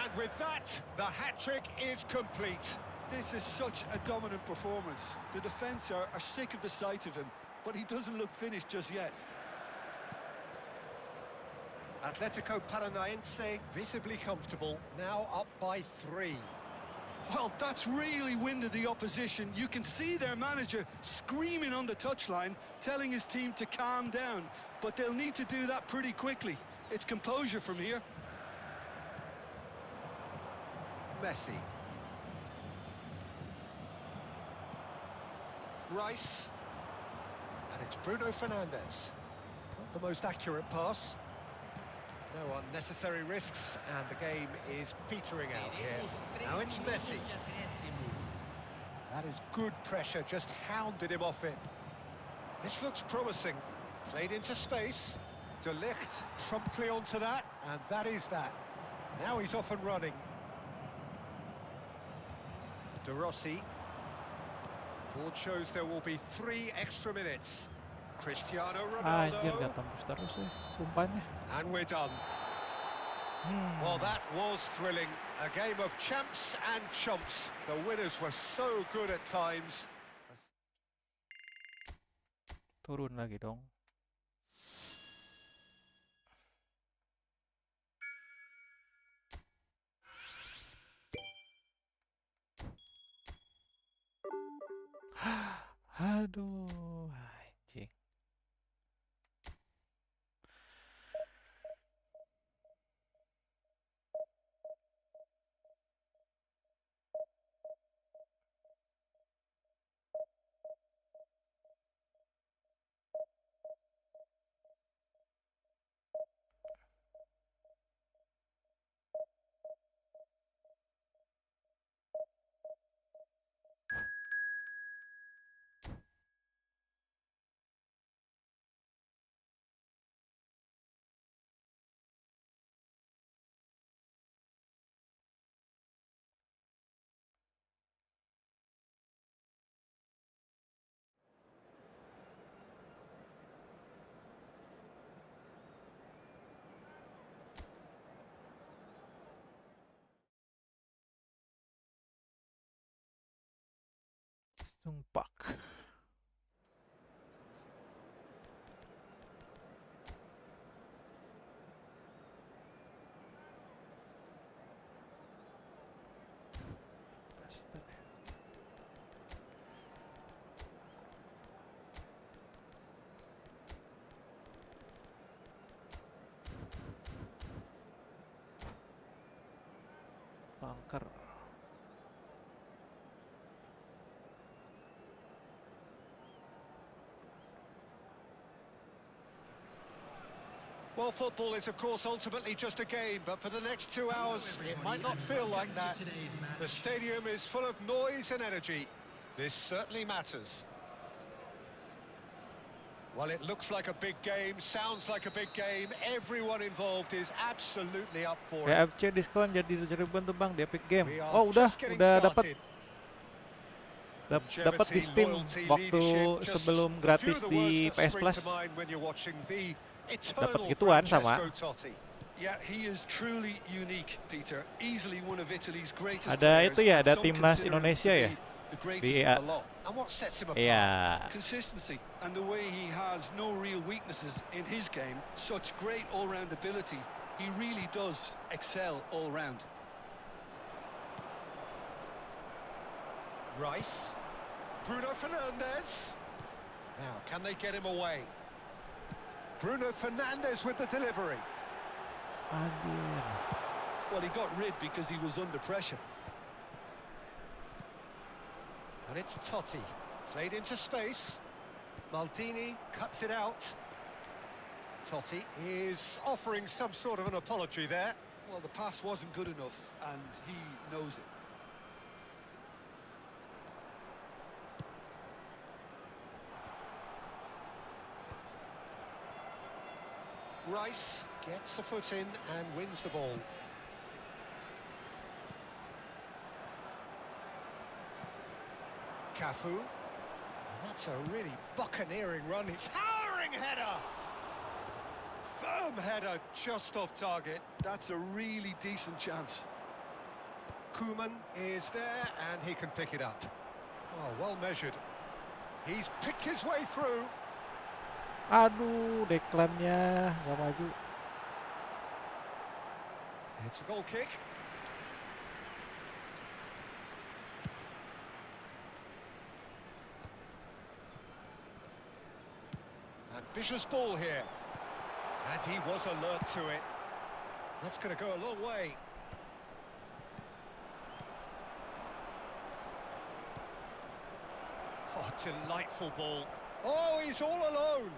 S2: And with that, the hat-trick is complete.
S3: This is such a dominant performance. The defence are sick of the sight of him, but he doesn't look finished just yet.
S2: Atletico Paranaense visibly comfortable, now up by 3.
S3: Well, that's really winded the opposition. You can see their manager screaming on the touchline, telling his team to calm down. But they'll need to do that pretty quickly. It's composure from here.
S2: Messi. Rice. It's Bruno Fernandes. Not the most accurate pass. No unnecessary risks, and the game is petering out here. Now it's Messi.
S4: De acréscimo.
S2: That is good pressure, just hounded him off it. This looks promising. Played into space. De Ligt promptly onto that, and that is that. Now he's off and running. De Rossi. Board shows there will be 3 extra minutes. Cristiano
S1: Anjir,
S2: Ronaldo.
S1: gak tembus terus ya umpannya.
S2: And we're done. Well, that was thrilling. A game of champs and chumps. The winners were so good at times.
S1: Turun lagi dong. Aduh, anjing. Sumpah. Bangker.
S2: Well, football is, of course, ultimately just a game, but for the next 2 hours, it might not feel like that. The stadium is full of noise and energy. This certainly matters. Well, it looks like a big game, sounds like a big game. Everyone involved is absolutely up for it.
S1: KFC diskon jadi 7.000 tuh Bang di Epic Game.
S2: We are
S1: Oh, udah
S2: just getting
S1: dapat
S2: started.
S1: dapat di Steam
S2: Loyalty,
S1: waktu
S2: leadership, just
S1: sebelum
S2: a few
S1: gratis
S2: of the
S1: di
S2: words that
S1: PS
S2: spring
S1: Plus.
S2: to mind when you're watching the
S1: Dapat
S2: eternal
S1: segituan sama.
S2: Francesco Totti.
S3: Yeah, he is truly unique, Peter. Easily one of Italy's greatest
S1: Ada
S3: players,
S1: itu ya,
S3: and
S1: ada
S3: some
S1: timnas
S3: consider him to
S1: Indonesia
S3: be
S1: ya
S3: the
S1: di
S3: greatest
S1: EA.
S3: of the lot.
S2: And what sets him apart?
S1: Iya.
S3: Consistency and the way he has no real weaknesses in his game. Such great all-round ability. He really does excel all round.
S2: Rice. Bruno Fernandes. Now, can they get him away? Bruno Fernandes with the delivery.
S1: Anjir.
S3: Well, he got rid because he was under pressure.
S2: And it's Totti. Played into space. Maldini cuts it out. Totti is offering some sort of an apology there.
S3: Well, the pass wasn't good enough, and he knows it.
S2: Rice gets a foot in and wins the ball. Cafu. And that's a really buccaneering run. It's towering header. Firm header just off target.
S3: That's a really decent chance.
S2: Koeman is there and he can pick it up. Oh, well measured. He's picked his way through.
S1: Aduh, deklannya nggak maju.
S2: It's a goal kick. Ambitious ball here. And he was alert to it. That's going to go a long way. Oh, delightful ball. Oh, he's all alone.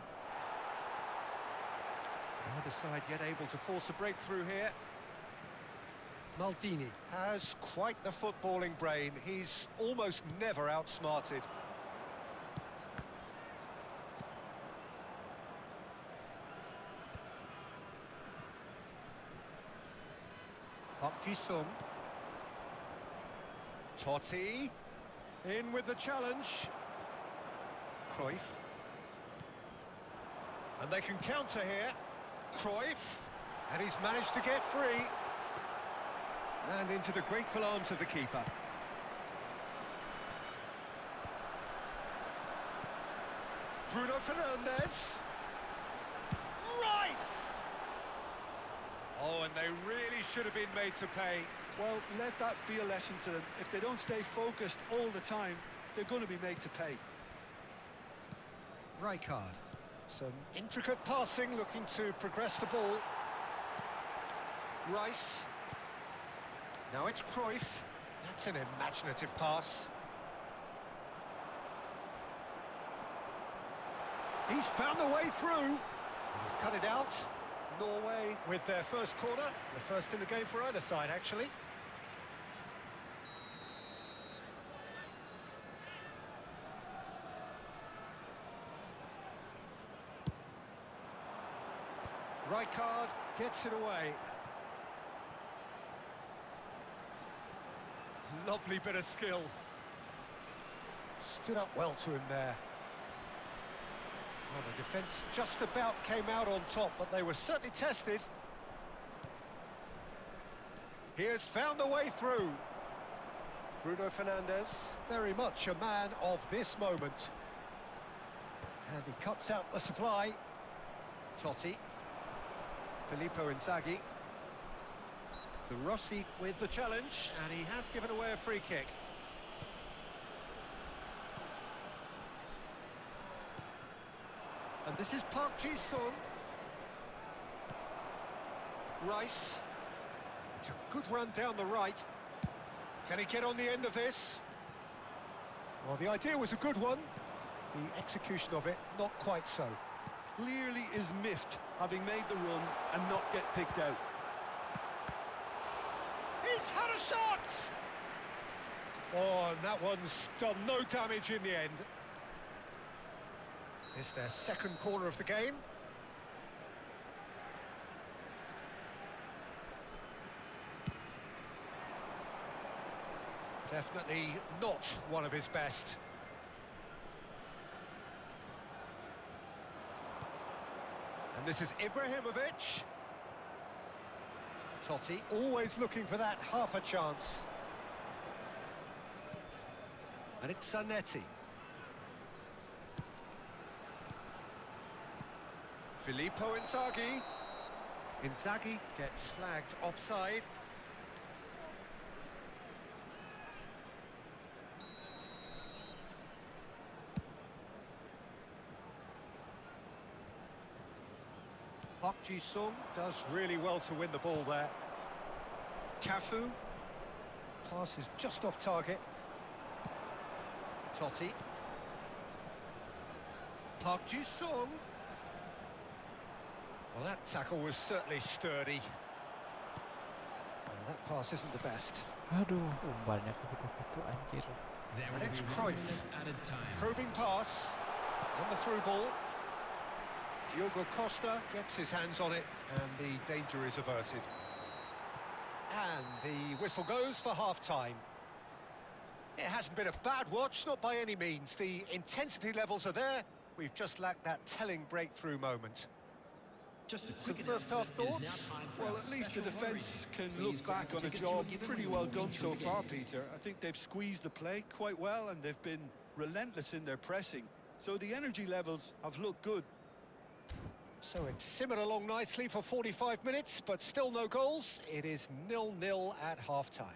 S2: The other side yet able to force a breakthrough here. Maldini has quite the footballing brain. He's almost never outsmarted. Park Ji-sung. Totti. In with the challenge. Cruyff. And they can counter here. Cruyff. And he's managed to get free. And into the grateful arms of the keeper. Bruno Fernandes. Rice! Oh, and they really should have been made to pay.
S3: Well, let that be a lesson to them. If they don't stay focused all the time, they're going to be made to pay.
S2: Rijkaard. Some intricate passing, looking to progress the ball. Rice. Now it's Cruyff. That's an imaginative pass. He's found the way through. He's cut it out. Norway with their first corner. The first in the game for either side, actually. Rijkaard gets it away. Lovely bit of skill. Stood up well to him there. Well, the defence just about came out on top, but they were certainly tested. He has found the way through. Bruno Fernandes, very much a man of this moment. And he cuts out the supply. Totti. Filippo Inzaghi. The Rossi with the challenge, and he has given away a free kick. And this is Park Ji-sung. Rice. It's a good run down the right. Can he get on the end of this? Well, the idea was a good one. The execution of it, not quite so.
S3: Clearly is miffed, having made the run and not get picked out.
S2: He's had a shot! Oh, and that one's done no damage in the end. It's their second corner of the game. Definitely not one of his best. And this is Ibrahimovic. Totti, always looking for that half a chance. And it's Zanetti. Filippo Inzaghi. Inzaghi gets flagged offside. Park Ji-sung does really well to win the ball there. Cafu. Pass is just off target. Totti. Park Ji-sung. Well, that tackle was certainly sturdy. Well, that pass isn't the best.
S1: Aduh, umpannya ke gitu-gitu anjir.
S4: There
S2: And
S4: will
S2: it's
S4: be 1
S2: Cruyff.
S4: minute at a time.
S2: Probing pass. On the through ball. Diogo Costa gets his hands on it, and the danger is averted. And the whistle goes for half-time. It hasn't been a bad watch, not by any means. The intensity levels are there. We've just lacked that telling breakthrough moment.
S4: Just a
S2: Some
S4: quick
S2: first half
S4: announcement, it is
S2: thoughts?
S4: now time for
S3: Well,
S4: our
S3: at least the
S4: special
S3: defence
S4: delivery.
S3: can
S4: Please
S3: look
S4: go
S3: back
S4: to
S3: on a
S4: tickets you were
S3: job
S4: given
S3: pretty
S4: when
S3: well
S4: moving
S3: done
S4: through
S3: so
S4: the
S3: far,
S4: gates.
S3: Peter. I think they've squeezed the play quite well and they've been relentless in their pressing. So the energy levels have looked good.
S2: So it's simmered along nicely for 45 minutes, but still no goals. It is 0-0 at half-time.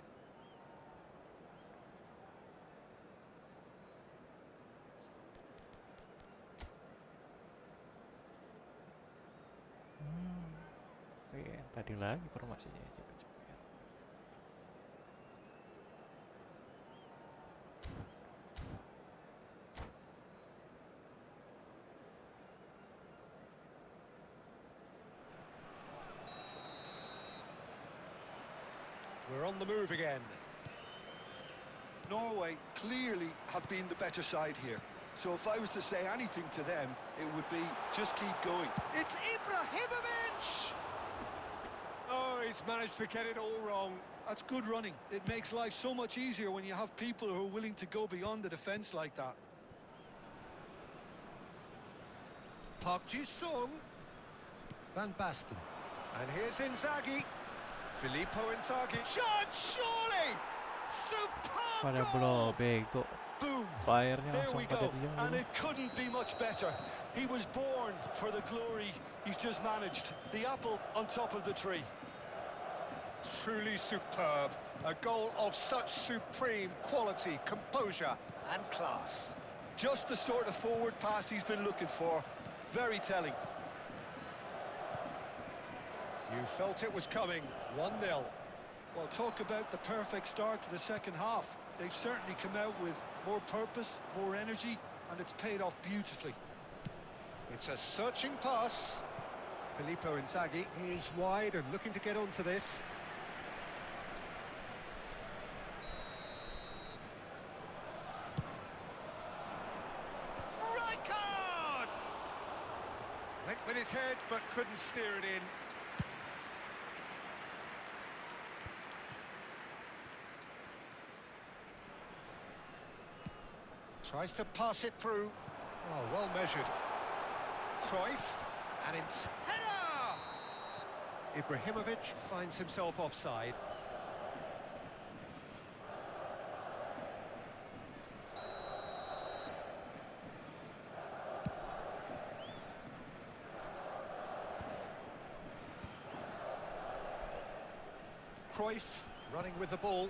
S1: Yang tadi lagi formasinya cepet-cepet.
S2: on the move again.
S3: Norway clearly have been the better side here. So if I was to say anything to them, it would be just keep going.
S2: It's Ibrahimovic! Oh, he's managed to get it all wrong.
S3: That's good running. It makes life so much easier when you have people who are willing to go beyond the defence like that.
S2: Park Ji-sung. Van Basten. And here's Inzaghi. Filippo Inzaghi. Shot, surely! Superb
S1: Pada
S2: goal!
S1: bro, bego.
S3: Boom!
S1: Bayarnya
S3: There
S1: langsung
S3: we
S1: pada
S3: go.
S1: dia.
S3: And
S1: bro.
S3: it couldn't be much better. He was born for the glory he's just managed. The apple on top of the tree.
S2: Truly superb. A goal of such supreme quality, composure and class.
S3: Just the sort of forward pass he's been looking for. Very telling.
S2: You felt it was coming. 1-0.
S3: Well, talk about the perfect start to the second half. They've certainly come out with more purpose, more energy, and it's paid off beautifully.
S2: It's a searching pass. Filippo Inzaghi is wide and looking to get onto this. Rijkaard! Went with his head but couldn't steer it in. Tries to pass it through. Oh, well measured. Cruyff, and it's header! Ibrahimovic finds himself offside. Cruyff running with the ball.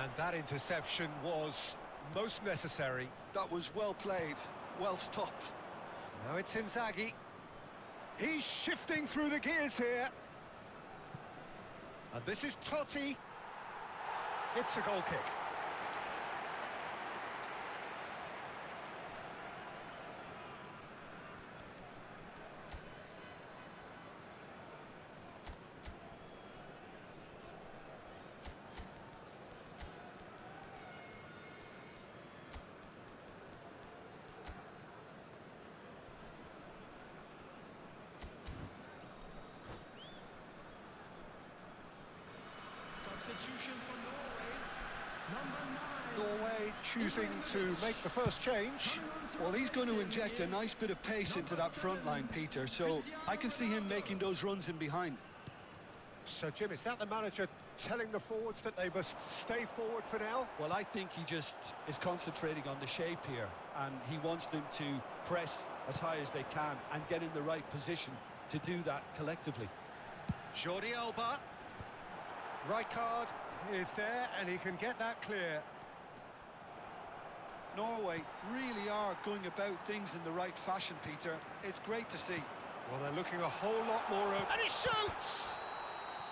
S2: And that interception was most necessary.
S3: That was well played, well stopped.
S2: Now it's Inzaghi. He's shifting through the gears here. And this is Totti. It's a goal kick.
S4: Substitution for Norway. Number 9.
S2: Norway choosing to make the first change.
S3: Well, he's going to inject a nice bit of pace into that front line, Peter, so I can see him making those runs in behind.
S2: So, Jim, is that the manager telling the forwards that they must stay forward for now?
S3: Well, I think he just is concentrating on the shape here, and he wants them to press as high as they can and get in the right position to do that collectively.
S2: Jordi Alba. Rijkaard is there, and he can get that clear.
S3: Norway really are going about things in the right fashion, Peter. It's great to see.
S2: Well, they're looking a whole lot more open. And he shoots!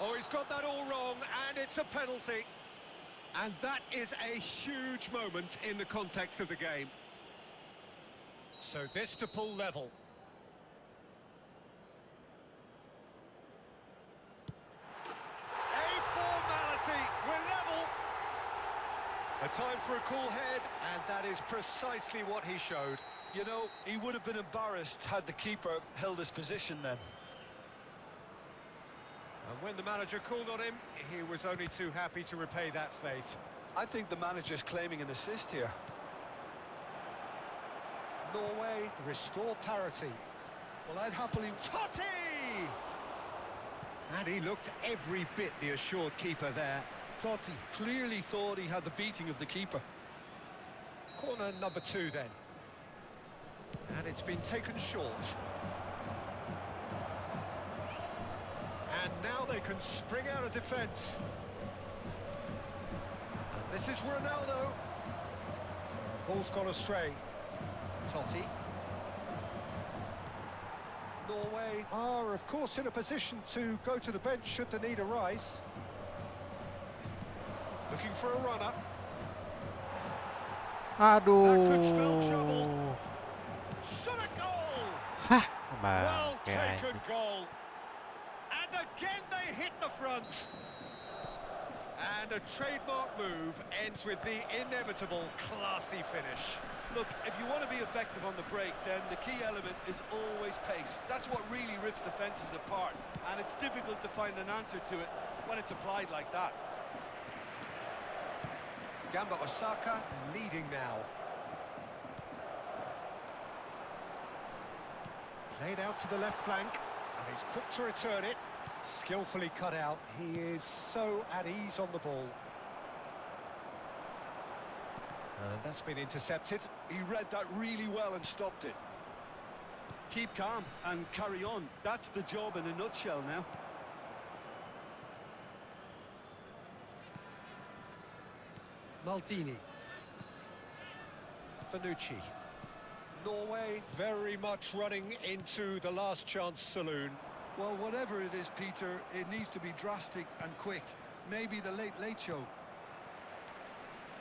S2: Oh, he's got that all wrong, and it's a penalty. And that is a huge moment in the context of the game. So this to pull level. A formality, we're level. A time for a cool head, and that is precisely what he showed.
S3: You know, he would have been embarrassed had the keeper held his position then.
S2: And when the manager called on him, he was only too happy to repay that faith.
S3: I think the manager's claiming an assist here.
S2: Norway restore parity.
S3: Well, I'd happily...
S2: Totti! And he looked every bit the assured keeper there.
S3: Totti clearly thought he had the beating of the keeper.
S2: Corner number 2 then. And it's been taken short. And now they can spring out of defence. And this is Ronaldo. Ball's gone astray. Totti. Norway are, of course, in a position to go to the bench should the need arise. Looking for a runner. That could spell trouble.
S1: Aduh.
S2: Shot a goal!
S1: Hah,
S2: Well
S1: bangke
S2: taken
S1: anjing.
S2: goal. And Again they hit the front. And a trademark move ends with the inevitable classy finish.
S3: Look, if you want to be effective on the break, then the key element is always pace. That's what really rips defences apart, and it's difficult to find an answer to it when it's applied like that.
S2: Gamba Osaka leading now. Played out to the left flank, and he's quick to return it. Skillfully cut out. He is so at ease on the ball. And that's been intercepted.
S3: He read that really well and stopped it. Keep calm and carry on. That's the job in a nutshell now.
S2: Maldini. Bonucci. Norway very much running into the last chance saloon.
S3: Well, whatever it is, Peter, it needs to be drastic and quick. Maybe the late show.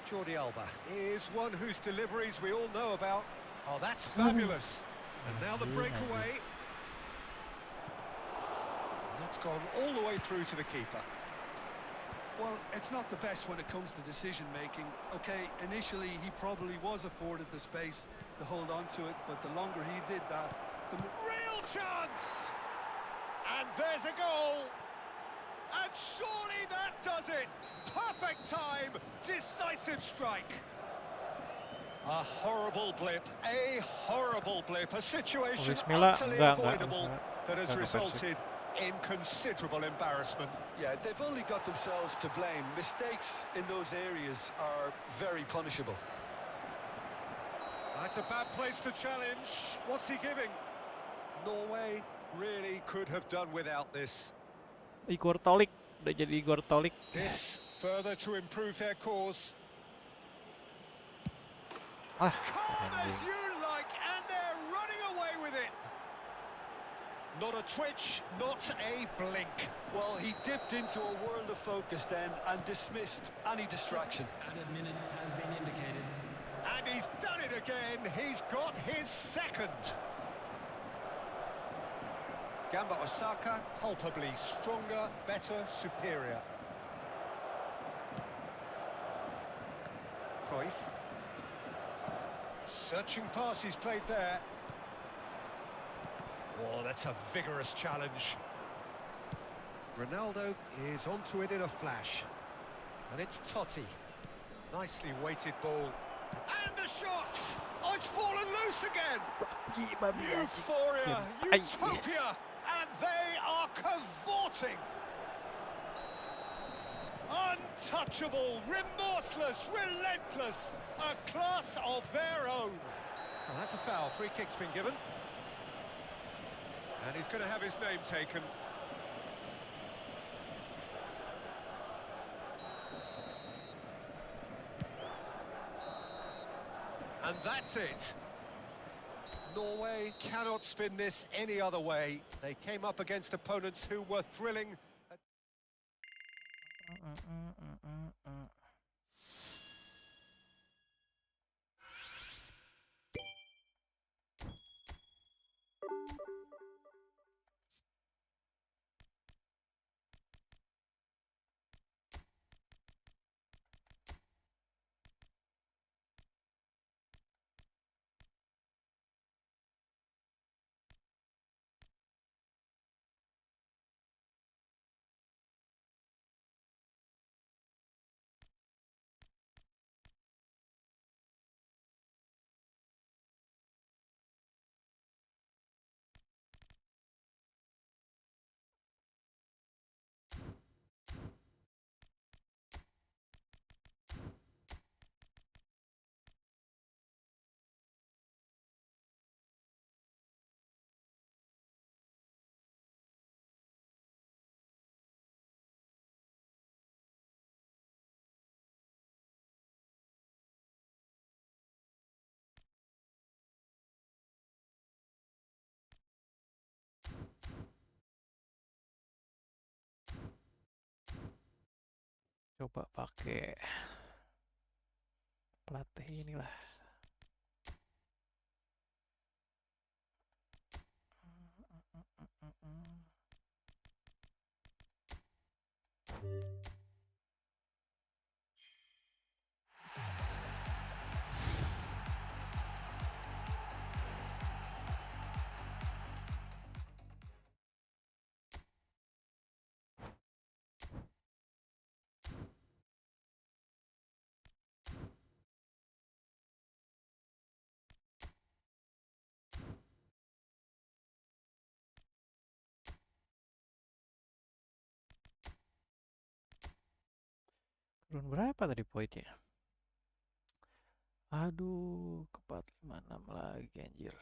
S2: Jordi Alba is one whose deliveries we all know about. Oh, that's fabulous. And now the breakaway. That's gone all the way through to the keeper.
S3: Well, it's not the best when it comes to decision-making. Okay, initially he probably was afforded the space to hold on to it, but the longer he did that, the more...
S2: Real chance! And there's a goal! And surely that does it! Perfect time, decisive strike. A horrible blip, a situation
S1: Bismillah,
S2: utterly
S1: enggak,
S2: avoidable that has
S1: enggak
S2: resulted in considerable embarrassment.
S3: Yeah, they've only got themselves to blame. Mistakes in those areas are very punishable.
S2: That's a bad place to challenge. What's he giving? Norway really could have done without this.
S1: Igor Tolik, udah jadi Igor Tolik.
S2: This further to improve their cause.
S1: Ah,
S2: Calm as
S1: anjing.
S2: you like, and they're running away with it. Not a twitch, not a blink.
S3: Well, he dipped into a world of focus then and dismissed any distraction.
S4: Added minutes has been indicated.
S2: And he's done it again. He's got his second. Gamba Osaka, palpably stronger, better, superior. Cruyff. Searching pass he's played there. Oh, that's a vigorous challenge. Ronaldo is onto it in a flash. And it's Totti. Nicely weighted ball. And the shot! Oh, it's fallen loose again! Euphoria, utopia, and they are cavorting! Untouchable, remorseless, relentless, a class of their own. Well, that's a foul, free kick's been given. And he's going to have his name taken. And that's it. Norway cannot spin this any other way. They came up against opponents who were thrilling.
S1: Coba pakai pelatih inilah. Turun berapa tadi poinnya? Aduh, ke 456 lagi anjir.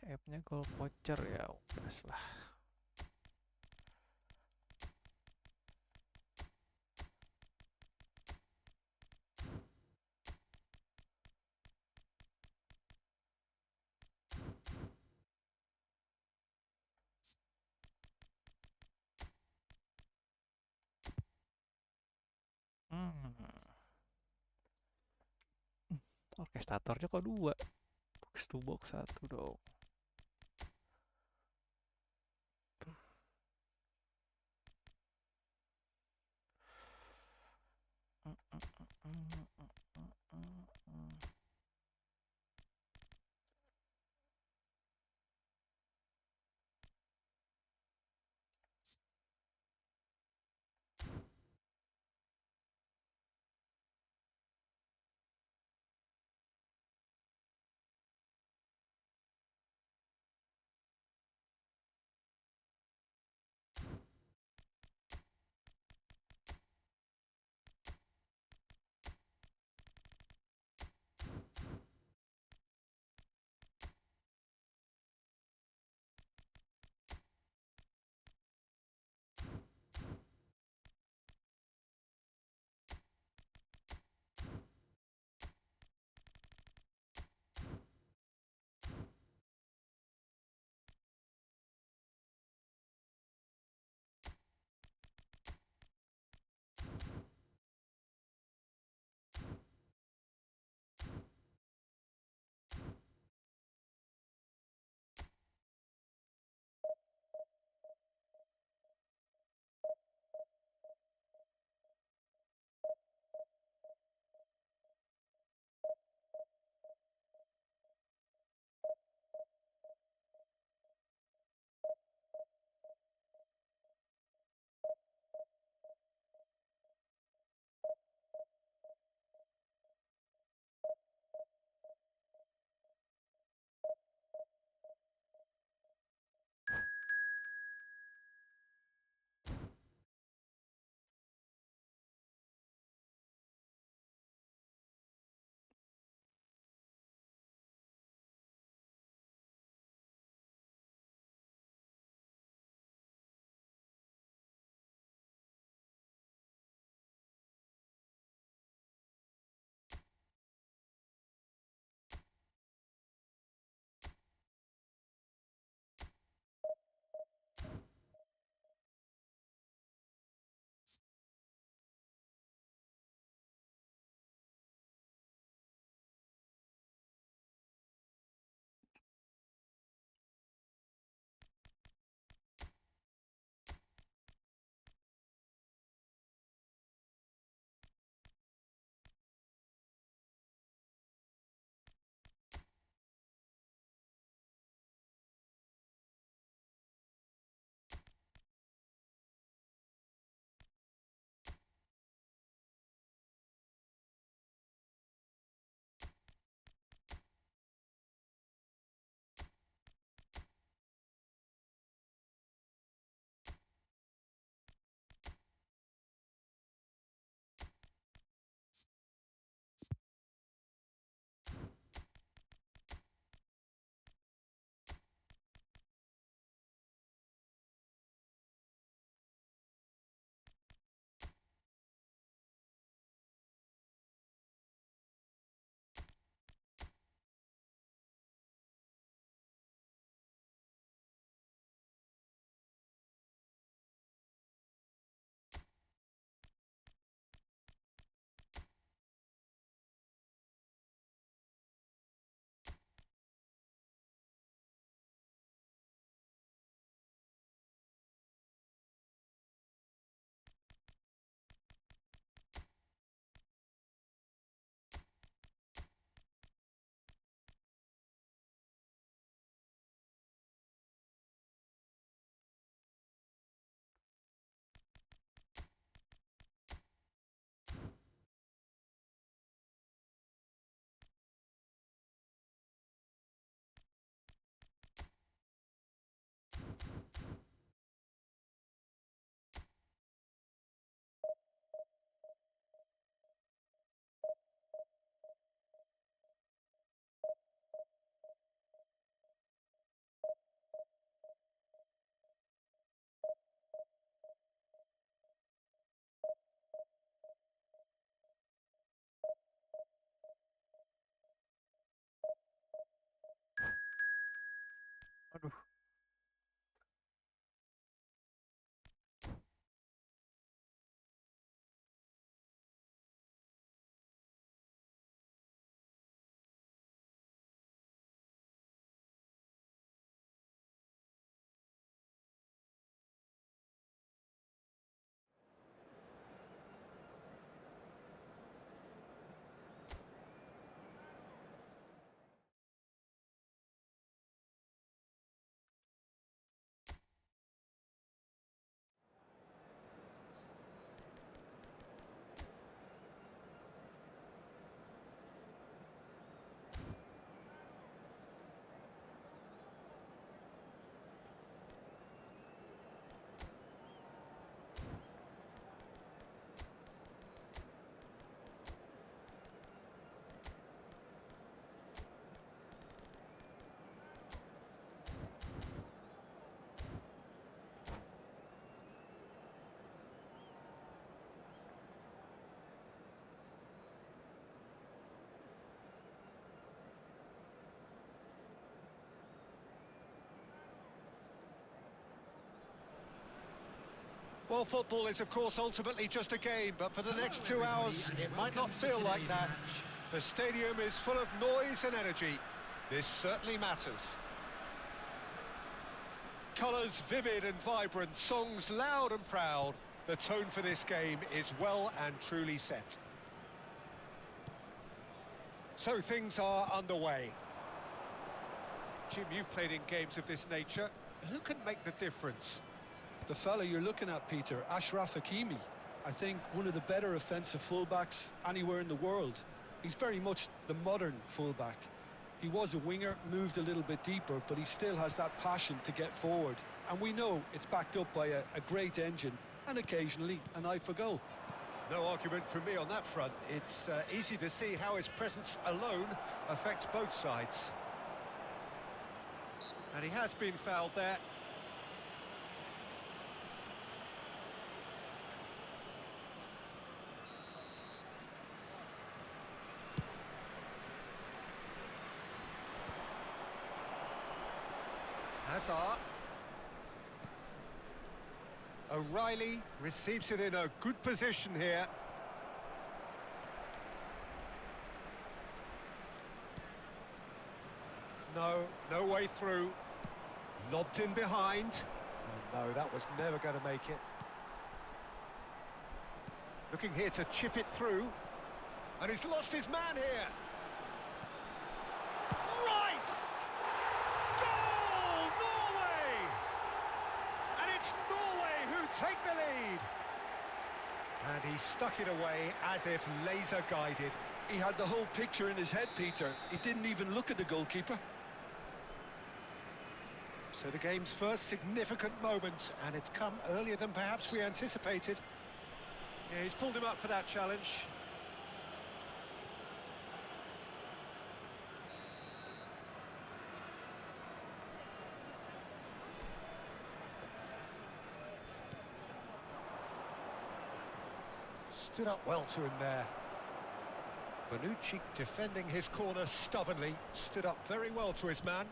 S1: CF-nya gol voucher ya, gas lah. Orkestratornya kok dua? Box to box satu dong.
S2: Well, football is, of course, ultimately just a game, but for the
S4: Hello,
S2: next 2
S4: everybody,
S2: hours,
S4: and
S2: it might not
S4: welcome to
S2: feel like
S4: today's
S2: that.
S4: match.
S2: The stadium is full of noise and energy. This certainly matters. Colours vivid and vibrant, songs loud and proud. The tone for this game is well and truly set. So things are underway. Jim, you've played in games of this nature. Who can make the difference?
S3: The fella you're looking at, Peter, Ashraf Hakimi. I think one of the better offensive fullbacks anywhere in the world. He's very much the modern fullback. He was a winger, moved a little bit deeper, but he still has that passion to get forward. And we know it's backed up by a great engine and occasionally an eye for goal.
S2: No argument from me on that front. It's easy to see how his presence alone affects both sides. And he has been fouled there. Hazard. O'Reilly receives it in a good position here. No way through. Lobbed in behind. Oh no, that was never going to make it. Looking here to chip it through. And he's lost his man here. Rice! Goal! Norway! And it's Norway who take the lead. And he stuck it away as if laser guided.
S3: He had the whole picture in his head, Peter. He didn't even look at the goalkeeper.
S2: So the game's first significant moment, and it's come earlier than perhaps we anticipated. Yeah, he's pulled him up for that challenge. Stood up well to him there. Bonucci defending his corner stubbornly, stood up very well to his man.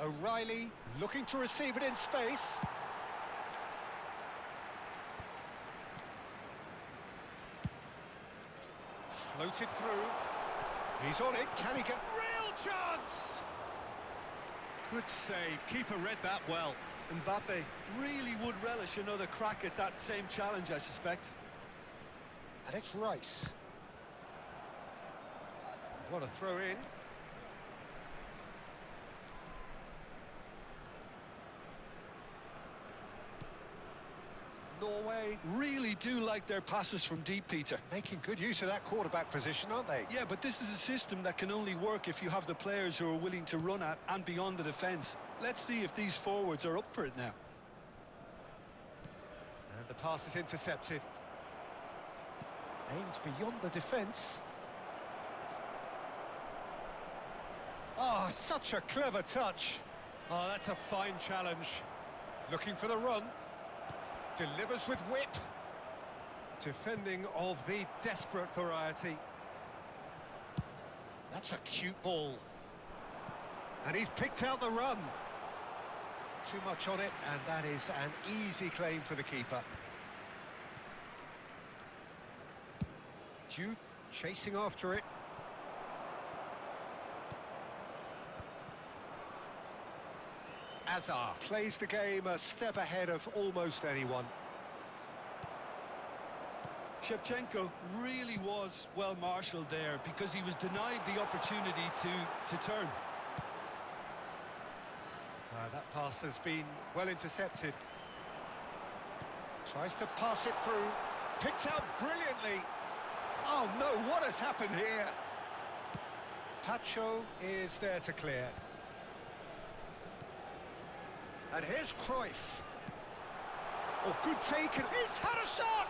S2: O'Reilly looking to receive it in space. Floated through. He's on it. Can he get... Real chance! Good save. Keeper read that well.
S3: Mbappe really would relish another crack at that same challenge, I suspect.
S2: And it's Rice. What a throw in. Norway
S3: Really do like their passes from deep, Peter.
S2: making good use of that quarterback position, aren't they?
S3: Yeah, but this is a system that can only work if you have the players who are willing to run at and beyond the defence. Let's see if these forwards are up for it now.
S2: And the pass is intercepted. Aimed beyond the defence. Oh, such a clever touch. Oh, that's a fine challenge. Looking for the run. Delivers with whip. Defending of the desperate variety. That's a cute ball. And he's picked out the run. Too much on it, and that is an easy claim for the keeper. Duke chasing after it. Hazard plays the game a step ahead of almost anyone.
S3: Shevchenko really was well marshalled there because he was denied the opportunity to turn.
S2: That pass has been well intercepted. Tries to pass it through. Picked out brilliantly. Oh no, what has happened here? Pacho is there to clear. And here's Cruyff. Oh, good take, and he's had a shot!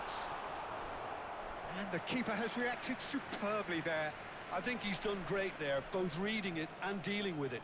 S2: And the keeper has reacted superbly there.
S3: I think he's done great there, both reading it and dealing with it.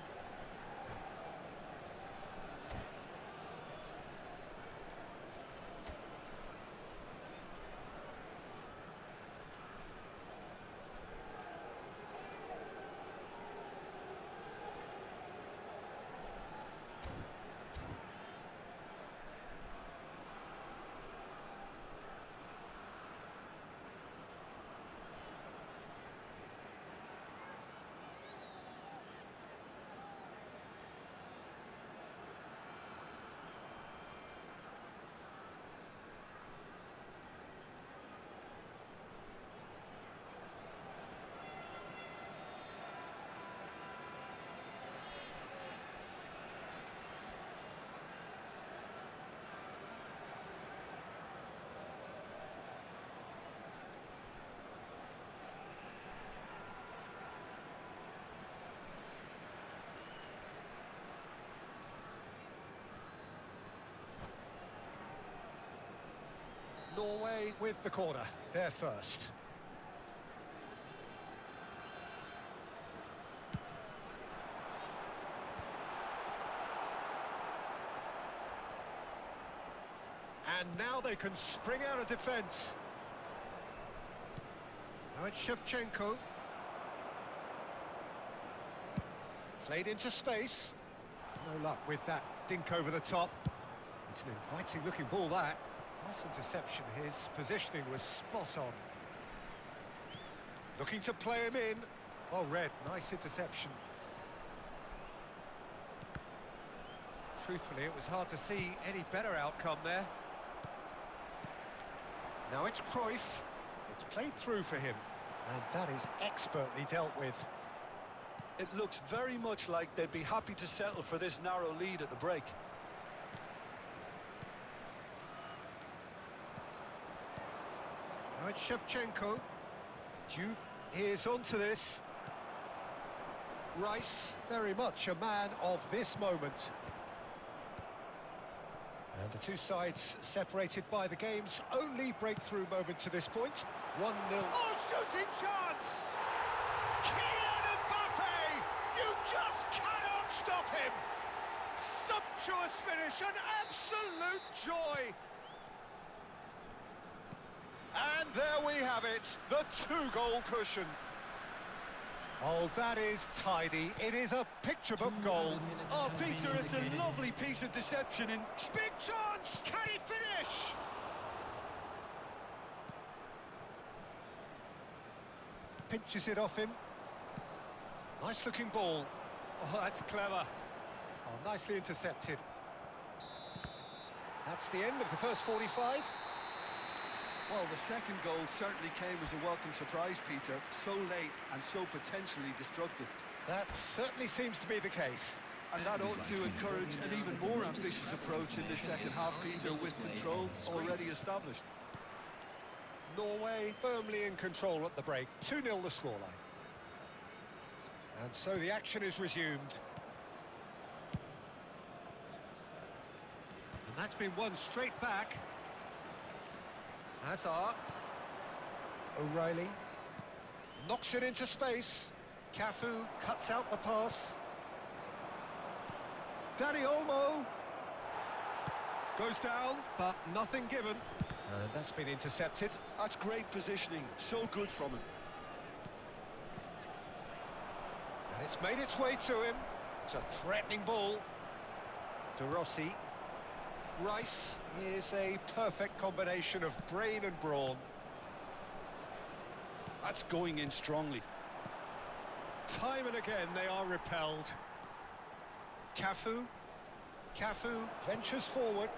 S2: away with the corner, there first. And now they can spring out of defence. Now it's Shevchenko. Played into space. No luck with that dink over the top. It's an inviting looking ball, that. Nice interception. His positioning was spot on. Looking to play him in. Well read, nice interception. Truthfully, it was hard to see any better outcome there. Now it's Cruyff. It's played through for him. And that is expertly dealt with.
S3: It looks very much like they'd be happy to settle for this narrow lead at the break.
S2: Now it's Shevchenko. Duke is onto this. Rice, very much a man of this moment. And the two sides separated by the game's only breakthrough moment to this point. 1-0. Oh, shooting chance! Kylian Mbappe! You just cannot stop him! Sumptuous finish, an absolute joy! And there we have it, the two-goal cushion. Oh, that is tidy. It is a picture-book goal.
S3: Oh, Peter, it's a lovely piece of deception in...
S2: Big chance! Can he finish? Pinches it off him. Nice-looking ball. Oh, that's clever. Oh, nicely intercepted. That's the end of the first 45.
S3: Well, the second goal certainly came as a welcome surprise, Peter. So late and so potentially destructive.
S2: That certainly seems to be the case.
S3: And that ought to encourage an even more ambitious approach in this second half, Peter, with control already established.
S2: Norway firmly in control at the break. 2-0 the scoreline. And so the action is resumed. And that's been won straight back. Hazard. O'Reilly. Knocks it into space. Cafu cuts out the pass. Dani Olmo. Goes down, but nothing given. And that's been intercepted.
S3: That's great positioning. So good from him.
S2: And it's made its way to him. It's a threatening ball. De Rossi. Rice is a perfect combination of brain and brawn.
S3: That's going in strongly.
S2: Time and again they are repelled. Cafu. Cafu ventures forward.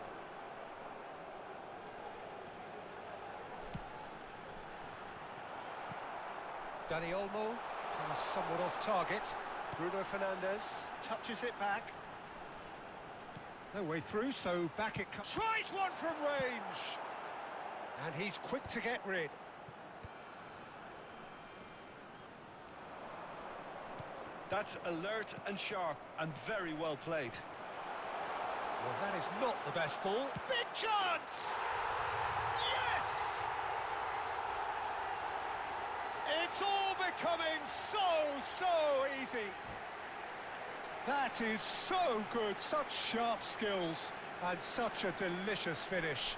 S2: Dani Olmo, somewhat off target. Bruno Fernandes touches it back. No way through, so back it comes. Tries one from range! And he's quick to get rid.
S3: That's alert and sharp and very well played.
S2: Well, that is not the best ball. Big chance! Yes! It's all becoming so easy. That is so good, such sharp skills, and such a delicious finish.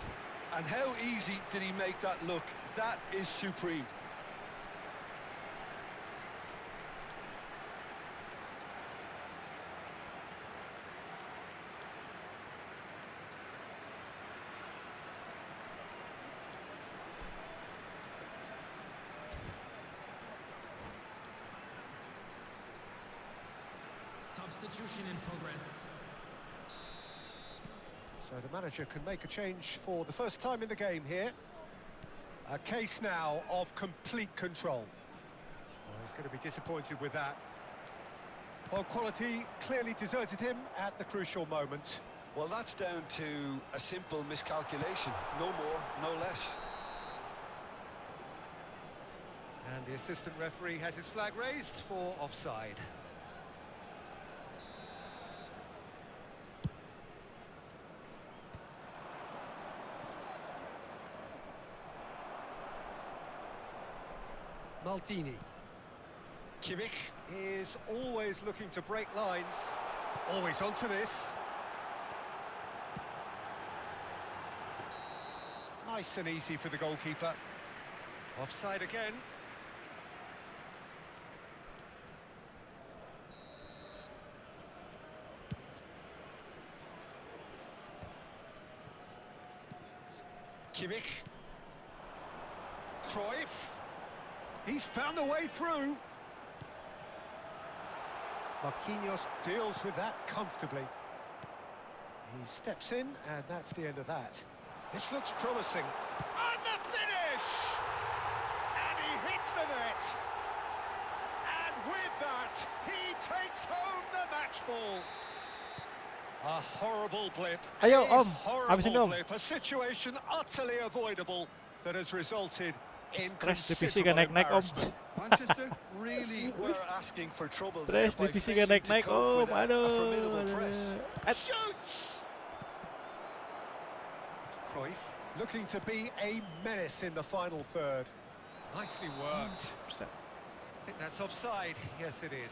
S3: And how easy did he make that look? That is supreme.
S4: Substitution in progress.
S2: So the manager can make a change for the first time in the game here. A case now of complete control. Well, he's going to be disappointed with that. Well, quality clearly deserted him at the crucial moment.
S3: Well, that's down to a simple miscalculation. No more, no less.
S2: And the assistant referee has his flag raised for offside. Maldini. Kimmich is always looking to break lines. Always onto this. Nice and easy for the goalkeeper. Offside again. Kimmich. Cruyff. He's found a way through. Marquinhos deals with that comfortably. He steps in, and that's the end of that. This looks promising. And the finish! And he hits the net. And with that, he takes home the match ball. A horrible blip.
S1: Ayo,
S2: A
S1: Om. Habisin,
S2: horrible
S1: Om.
S2: blip. A situation utterly avoidable that has resulted in
S1: Stress di PC
S2: considerable
S1: gak naik-naik, Om.
S2: embarrassment.
S3: Manchester really were asking for trouble there
S1: Stress
S3: by
S1: di PC
S3: failing
S1: gak
S3: to
S1: naik-naik,
S3: cope
S1: Om.
S3: with a
S1: Aduh.
S3: formidable press.
S2: Shoots! Cruyff looking to be a menace in the final third. Nicely worked. I think that's offside. Yes, it is.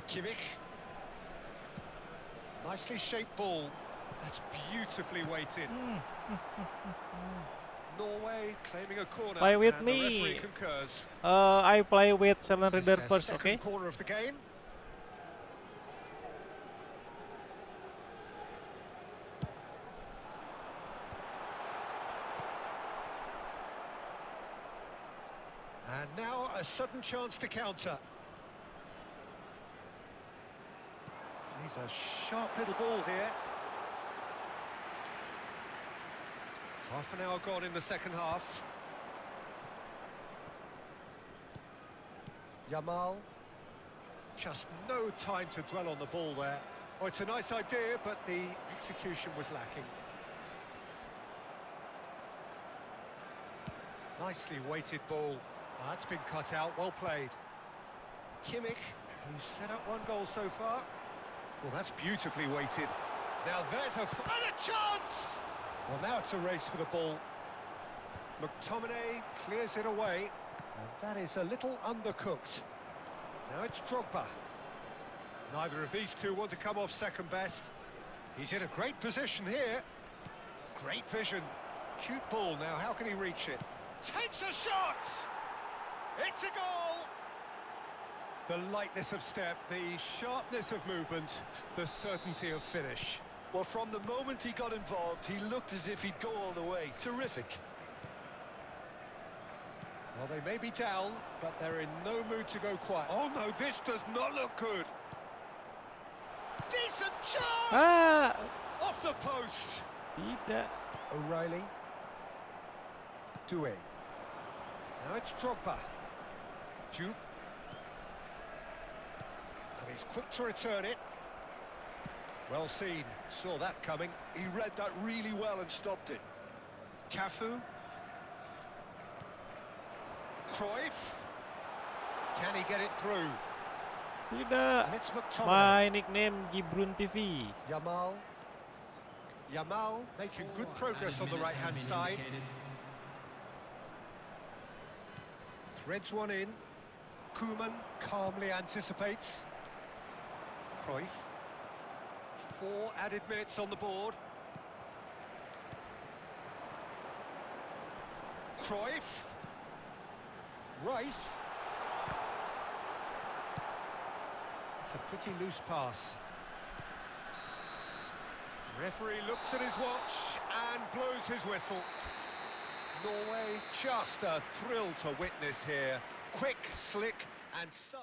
S2: Kimmich. Nicely shaped ball. That's beautifully weighted. Norway claiming a corner.
S1: Play with
S2: and
S1: me.
S2: The referee concurs.
S1: I play with Silent
S2: It's
S1: Reader
S2: their
S1: first,
S2: second
S1: okay?
S2: corner of the game. And now a sudden chance to counter. He's a sharp little ball here. Half an hour gone in the second half. Yamal. Just no time to dwell on the ball there. Oh, it's a nice idea, but the execution was lacking. Nicely weighted ball. That's been cut out, well played. Kimmich, who's set up one goal so far. Well, that's beautifully weighted. Now there's and a chance! Well, now it's a race for the ball. McTominay clears it away. And that is a little undercooked. Now it's Drogba. Neither of these two want to come off second best. He's in a great position here. Great vision. Cute ball now, how can he reach it? Takes a shot! It's a goal! The lightness of step, the sharpness of movement, the certainty of finish.
S3: Well, from the moment he got involved, he looked as if he'd go all the way. Terrific.
S2: Well, they may be down, but they're in no mood to go quiet. Oh no, this does not look good. Decent shot!
S1: Ah,
S2: Off the post.
S1: tidak.
S2: O'Reilly. Doué. Now it's Drogba. Juve. And he's quick to return it. Well seen. Saw that coming.
S3: He read that really well and stopped it.
S2: Cafu. Cruyff. Can he get it through?
S1: Tidak.
S2: And it's McTominay.
S1: My nickname Gibrun TV.
S2: Yamal. Yamal making good progress on the right-hand side. Threads one in. Koeman calmly anticipates. Cruyff. 4 added minutes on the board. Cruyff. Rice. It's a pretty loose pass. Referee looks at his watch and blows his whistle. Norway, just a thrill to witness here. Quick, slick, and such.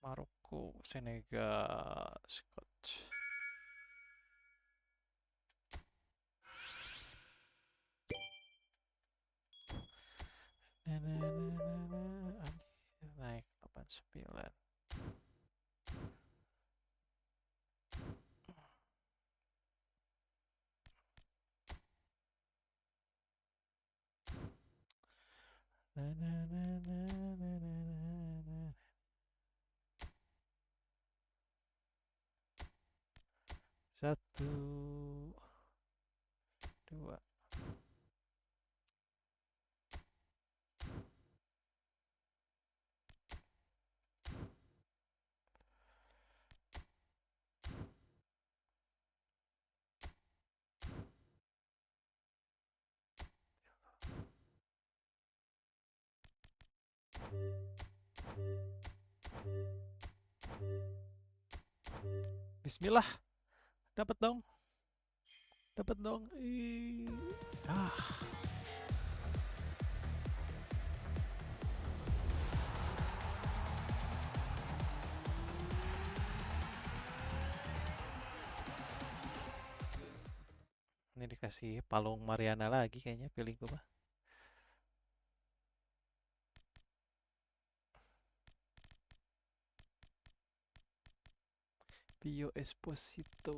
S1: Maroko, Senegal, Scott. Naik 89. Na, na, na, na, na, na, na. Satu, dua. Bismillah, dapat dong, dapat dong. Ah, ini dikasih palung Mariana lagi kayaknya pilih gue mah. Pio Esposito.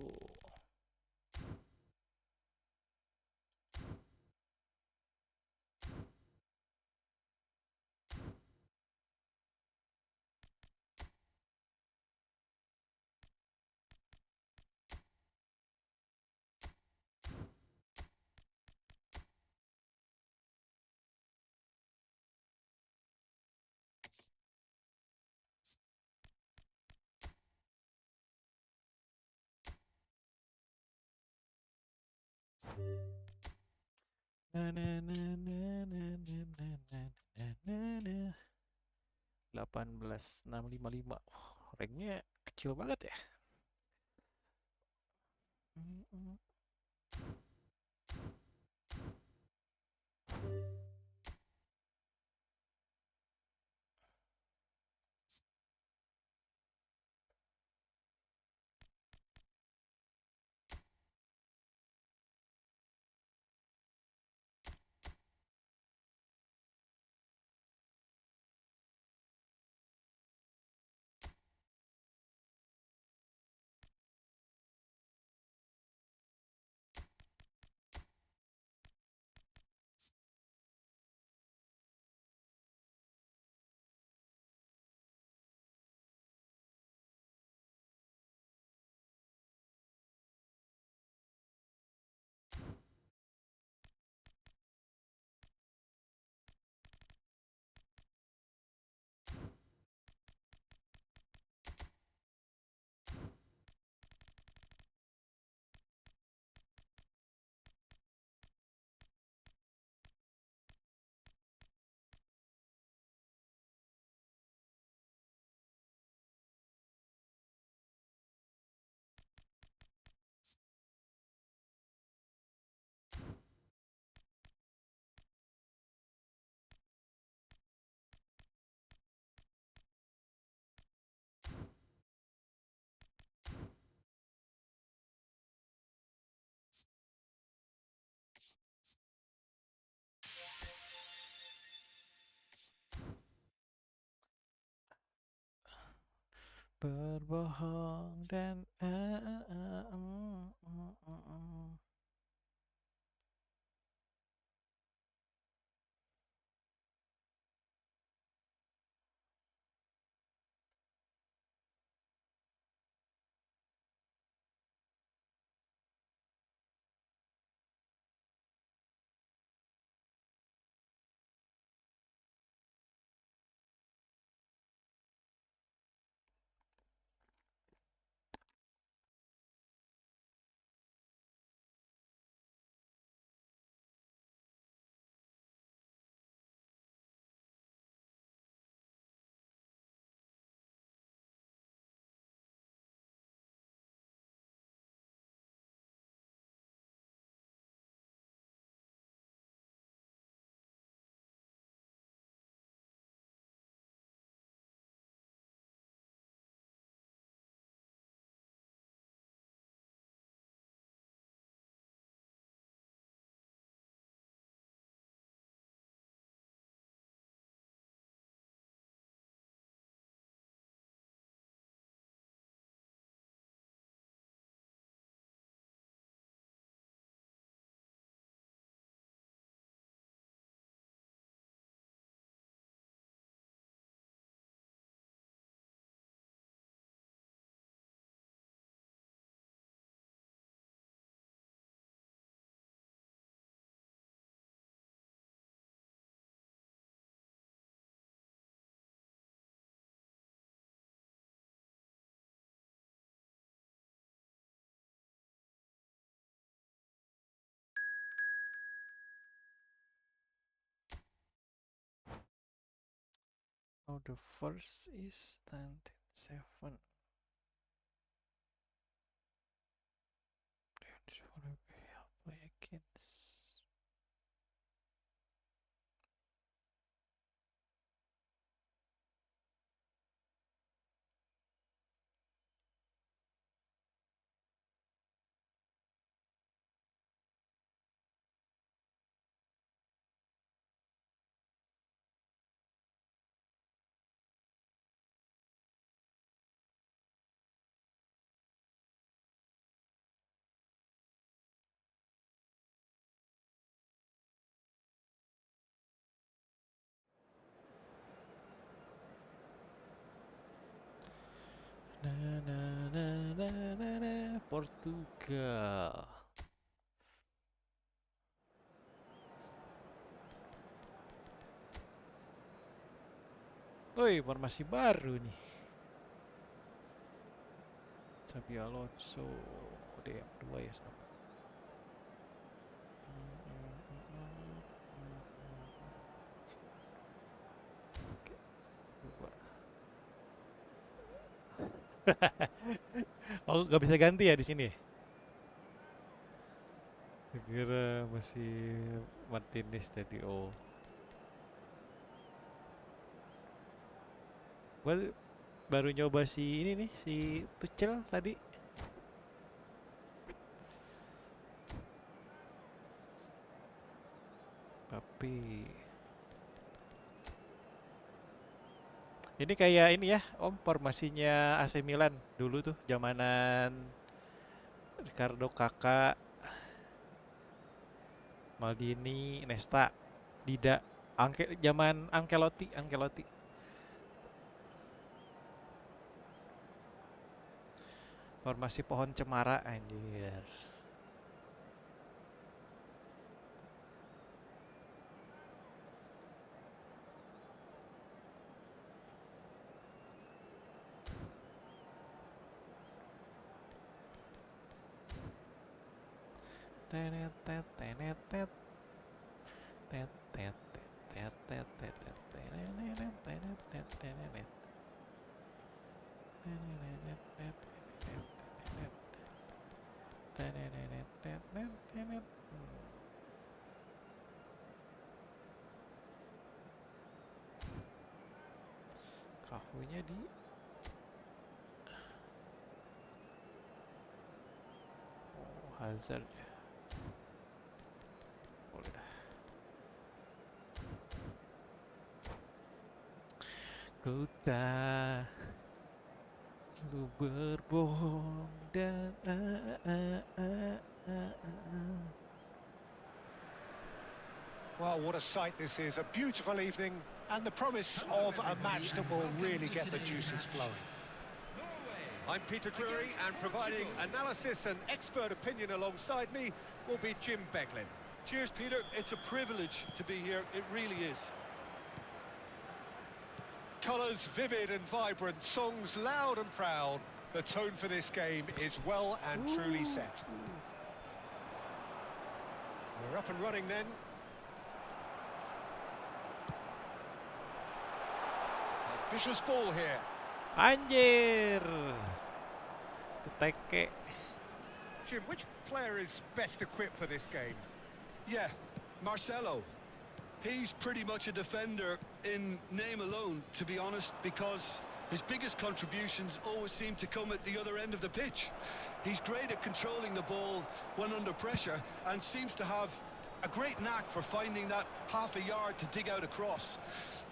S1: Na, na, na, na, na, na, na, na, na, na, na. 18655. Ranknya kecil banget ya. Berbohong dan Now the first is 1907. Play against. Portugal. Woi, formasi baru nih. Xabi Alonso, DM2 ya sama. Oke, 2. Oh, nggak bisa ganti ya di sini? Kira masih Martinez tadi. Oh, gua baru nyoba si ini nih, si Tuchel tadi. Tapi ini kayak ini ya, Om, formasinya AC Milan dulu tuh, zamanan Ricardo, Kakak, Maldini, Nesta, Dida, zaman Ancelotti. Formasi pohon cemara anjir. Tenet tet tenet tet tet tet tet tet tet tet tenenet tenet tet tenenet tenenet tet tenenet tenenet tenet tenet. Kahunya di Hazard ya. Boleh dah. Ku tak lu berbohong dan
S2: Well, what a sight this is. A beautiful evening and the promise of a match that will really get the juices flowing. I'm Peter Drury, and providing analysis and expert opinion alongside me will be Jim Beglin.
S3: Cheers, Peter. It's a privilege to be here. It really is.
S2: Colours vivid and vibrant, songs loud and proud. The tone for this game is well and truly set. We're up and running then. Vicious ball here.
S1: anjir. Keteke.
S2: Jim, which player is best equipped for this game?
S3: Yeah, Marcelo. He's pretty much a defender in name alone, to be honest, because his biggest contributions always seem to come at the other end of the pitch. He's great at controlling the ball when under pressure and seems to have a great knack for finding that half a yard to dig out a cross.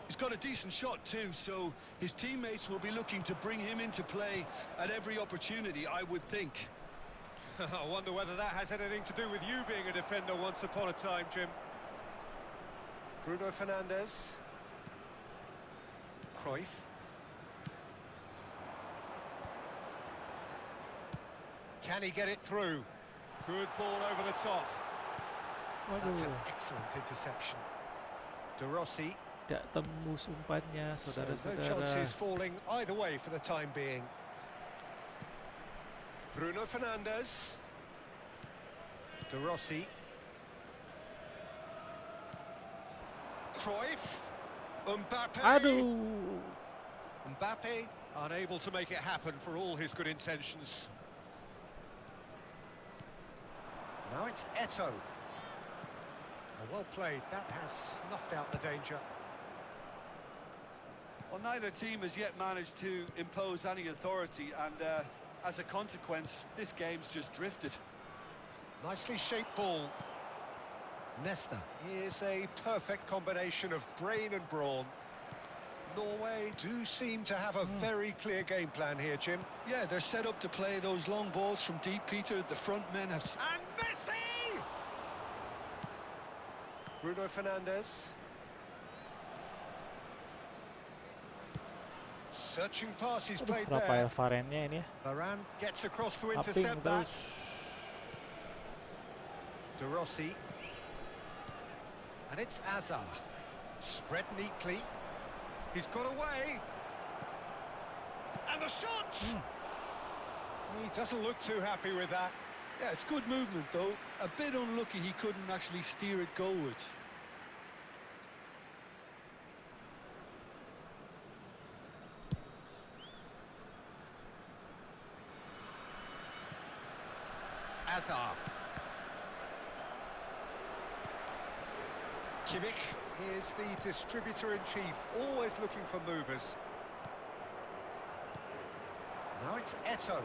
S3: He's got a decent shot too, so his teammates will be looking to bring him into play at every opportunity, I would think.
S2: I wonder whether that has anything to do with you being a defender once upon a time, Jim. Bruno Fernandes. Cruyff. Can he get it through? Good ball over the top. That's an excellent interception. De Rossi.
S1: Tidak tembus umpannya,
S2: So no
S1: saudara-saudara.
S2: chances falling either way for the time being. Bruno Fernandes. De Rossi. Cruyff. Mbappe.
S1: Aduh.
S2: Mbappe, unable to make it happen for all his good intentions. Now it's Eto'o. Well played, that has snuffed out the danger.
S3: Well, neither team has yet managed to impose any authority, and as a consequence, this game's just drifted.
S2: Nicely shaped ball. Nesta. Here's a perfect combination of brain and brawn. Norway do seem to have a very clear game plan here, Jim.
S3: Yeah, they're set up to play those long balls from deep, Peter. The front men have...
S2: And Messi! Bruno Fernandes. Searching pass he's played
S1: Rafael
S2: there.
S1: Varane-nya ini ya.
S2: Varane gets across to
S1: Upping
S2: intercept that.
S1: terus.
S2: De Rossi. And it's Azar. Spread neatly. He's got away. And the shot! He doesn't look too happy with that.
S3: Yeah, it's good movement, though. A bit unlucky he couldn't actually steer it goalwards.
S2: Azar. Kimmich is the distributor-in-chief, always looking for movers. Now it's Eto'o.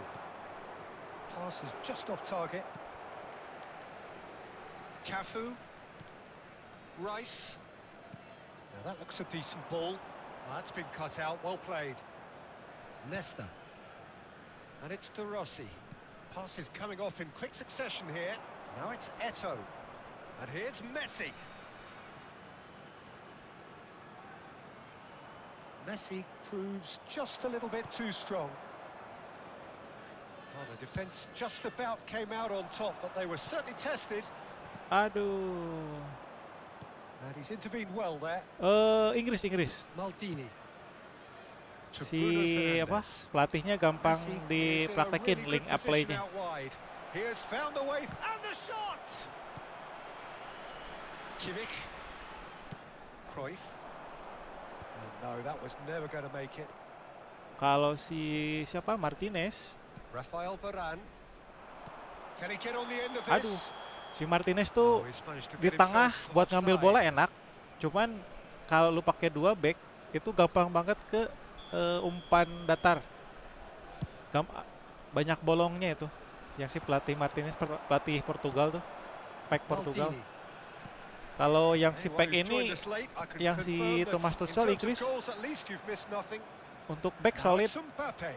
S2: Pass is just off target. Cafu. Rice. Now that looks a decent ball. That's been cut out, well played. Nesta. And it's De Rossi. Pass is coming off in quick succession here. Now it's Eto'o. And here's Messi. Messi proves just a little bit too strong. Well, the defence just about came out on top, but they were certainly tested.
S1: Aduh.
S2: And he's intervened well there.
S1: Inggris.
S2: Maldini. To
S1: Si
S2: Bruno
S1: apa?
S2: Fernandes.
S1: Pelatihnya gampang
S2: Messi is in a
S1: dipraktekin
S2: really
S1: link
S2: good
S1: up
S2: position
S1: play-nya.
S2: out wide. He has found the way, and the shot! Kimmich. Cruyff. Oh, no, that was never going to make it.
S1: Kalau si siapa Martinez,
S2: Rafael Varane. Can he get on the end of this?
S1: aduh, si Martinez tuh
S2: Oh, he's managed to
S1: di
S2: get
S1: tengah
S2: himself
S1: buat ngambil bola
S2: offside.
S1: enak, cuman kalau lu pakai dua back itu gampang banget ke umpan datar. Banyak bolongnya itu. Yang si pelatih Martinez, pelatih Portugal tuh, Pack Portugal.
S2: Maldini.
S1: Kalau yang si
S2: Anyone
S1: Pack
S2: who's
S1: ini
S2: joined us late, I can
S1: yang si
S2: confirm that
S1: Thomas
S2: in
S1: Tuchel
S2: terms of
S1: Inggris
S2: goals, at least you've missed nothing.
S1: untuk back
S2: Now
S1: solid
S2: it's Mbappe.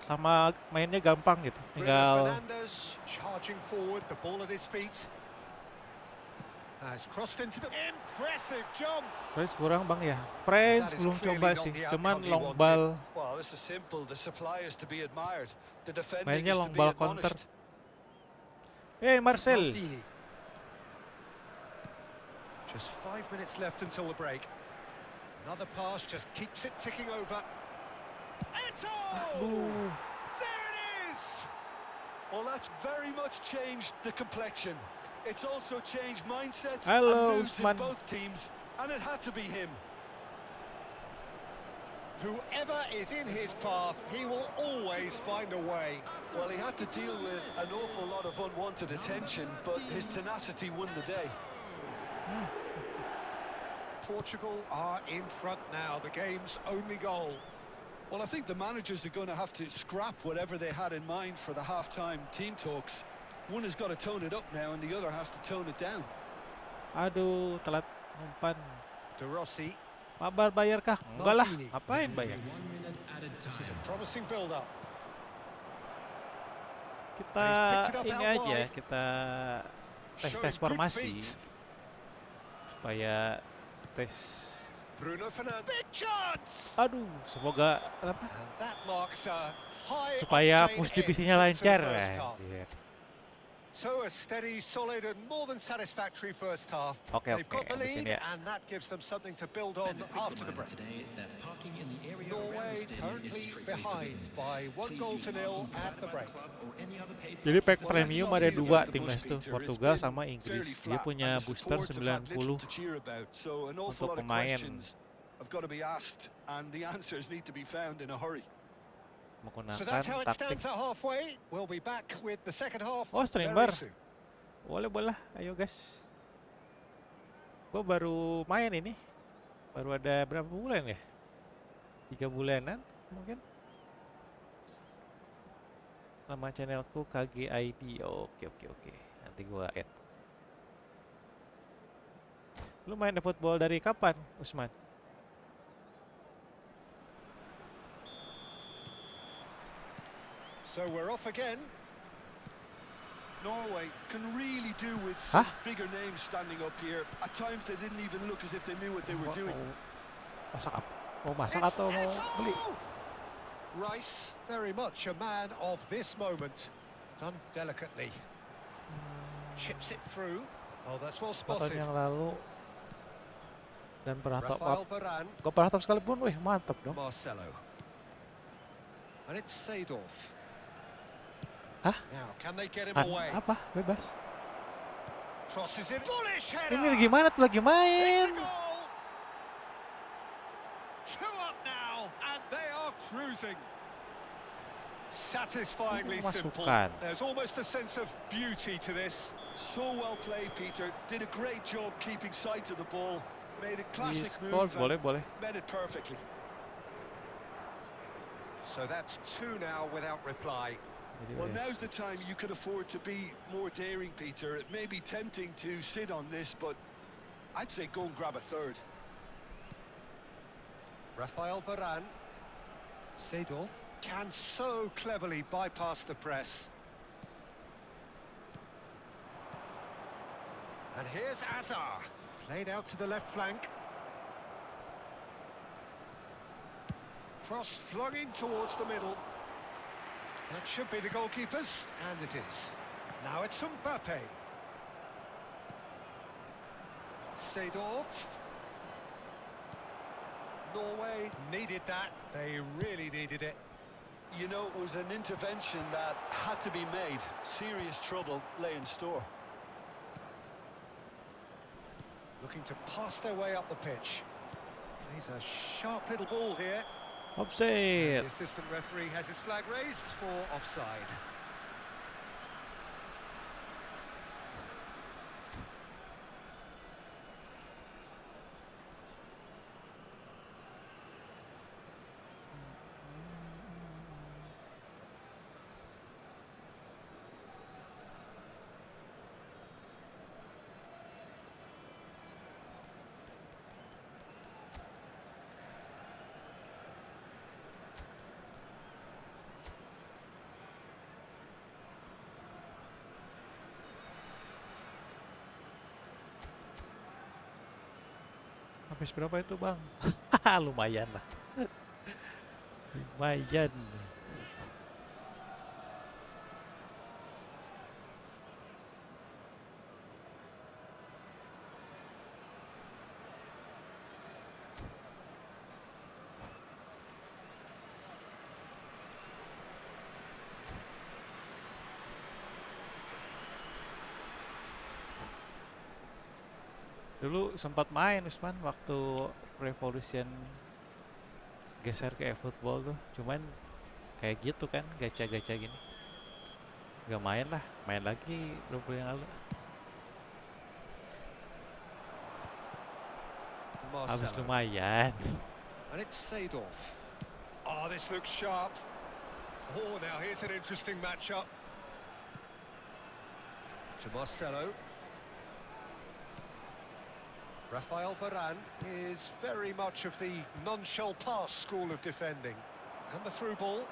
S1: sama mainnya gampang gitu.
S2: Bruno
S1: Tinggal
S2: Fernandes charging forward, the ball at his feet. Has crossed into the impressive jump.
S1: Prince kurang bang ya. Prince
S2: That is
S1: belum
S2: clearly
S1: coba
S2: not
S1: sih,
S2: the
S1: cuman
S2: outcome he
S1: long
S2: wanted.
S1: ball.
S3: Well, this is simple. The supply is to be admired. The defending
S1: Mainnya
S3: is to
S1: long
S3: be
S1: ball counter.
S3: admonished.
S1: Marcel.
S2: Maldini. Just 5 minutes left until the break. Another pass just keeps it ticking over. Eto'o!
S1: Aduh.
S2: There it is!
S3: Well, that's very much changed the complexion. It's also changed mindsets
S1: Hello,
S3: and moods
S1: Usman.
S3: in both teams, and it had to be him.
S2: Whoever is in his path, he will always find a way.
S3: Well, he had to deal with an awful lot of unwanted attention, but his tenacity won the day.
S2: Portugal are in front now, the game's only goal.
S3: Well, I think the managers are going to have to scrap whatever they had in mind for the half-time team talks. One has got to tone it up now, and the other has to tone it down.
S1: Aduh, telat umpan.
S2: De Rossi.
S1: Mabar bayar kah? Enggak lah,
S2: Maldini.
S1: ngapain bayar?
S2: This is a promising build-up.
S1: Kita
S2: He's picked it up
S1: ini
S2: out
S1: aja,
S2: wide.
S1: kita tes
S2: Showing good
S1: formasi
S2: feet.
S1: supaya tes.
S2: Bruno Fernandes. Big chance!
S1: Aduh, semoga apa?
S2: And that marks a high
S1: Supaya
S2: octane
S1: push
S2: end
S1: divisinya
S2: to the
S1: lancar.
S2: first half.
S1: Anjir.
S2: So a steady, solid and more than satisfactory first half.
S1: Oke,
S2: They've got the
S1: habis
S2: lead
S1: ini ya.
S2: and that gives them something to build on after the break. Norway currently behind by 1-0 at the break.
S1: Jadi pack
S3: Well, let's
S1: premium
S3: not
S1: ada
S3: beat
S1: dua
S3: about the
S1: timnas
S3: bush,
S1: tuh,
S3: Peter.
S1: Portugal
S3: It's
S1: sama
S3: been
S1: Inggris.
S3: very
S1: Dia
S3: flat,
S1: punya
S3: and the
S1: booster
S3: supporters have had little
S1: 90
S3: to cheer about, so an awful
S1: untuk
S3: lot of
S1: pemain.
S3: questions. have got to be asked, and the answers need to be found in a hurry.
S2: So
S1: Menggunakan
S2: that's how it
S1: taktik.
S2: stands at halfway. We'll be back with the second half
S1: Oh,
S2: very
S1: streamer.
S2: soon.
S1: Boleh. Ayo guys. Gue baru main ini. Baru ada berapa bulan ya? 3 bulanan mungkin. Nama channelku KGID. Oke. Nanti gua add. Lu main football dari kapan, Usman?
S2: So we're off again.
S3: Norway can really do with some
S1: Hah?
S3: bigger names standing up here. At times they didn't even look as if they knew what they were doing.
S1: Masak apa? Mau masak
S2: It's
S1: atau mau beli?
S2: Eto'o! Rice, very much a man of this moment. Done delicately. Chips it through. Oh, that's well
S1: Tahun
S2: spotted.
S1: yang lalu dan pernah top
S2: Rafael
S1: up.
S2: Varane,
S1: Gak pernah top sekalipun, wih mantap dong.
S2: Marcelo. And it's Seedorf.
S1: Hah?
S2: Now, can they get him
S1: An
S2: away?
S1: apa? Bebas.
S2: Crosses it. Bullish header!
S1: Ini gimana tuh lagi
S2: It's a
S1: main?
S2: goal! 2 up now, and they are cruising. Satisfyingly simple.
S1: Masukkan.
S2: There's almost a sense of beauty to this.
S3: So well played, Peter. Did a great job keeping sight of the ball. Made a classic
S1: Di-score,
S3: move
S1: boleh.
S3: and met it perfectly.
S2: So that's 2 now without reply.
S1: Jadi
S3: Well,
S1: wes.
S3: now's the time you could afford to be more daring, Peter. It may be tempting to sit on this, but I'd say go and grab a third.
S2: Rafael Varane. Seedorf can so cleverly bypass the press. And here's Azar. Played out to the left flank. Cross flung in towards the middle. That should be the goalkeepers, and it is. Now it's Mbappe. Seedorf. Norway needed that. They really needed it.
S3: You know, it was an intervention that had to be made. Serious trouble lay in store.
S2: Looking to pass their way up the pitch. Plays a sharp little ball here.
S1: Offside.
S2: The assistant referee has his flag raised for offside.
S1: Habis berapa itu, Bang? Lumayan lah. Lumayan. Dulu sempat main Usman waktu Revolution geser ke eFootball tuh. Cuman kayak gitu kan, gacha-gacha gini. Gak main lah, main lagi 20 yang lalu. Habis
S2: Marcelo.
S1: lumayan.
S2: And it's Seedorf. Oh, this looks sharp. Oh, now here's an interesting matchup. To Marcelo. Rafael Varane is very much of the non-shell pass school of defending. And the through ball.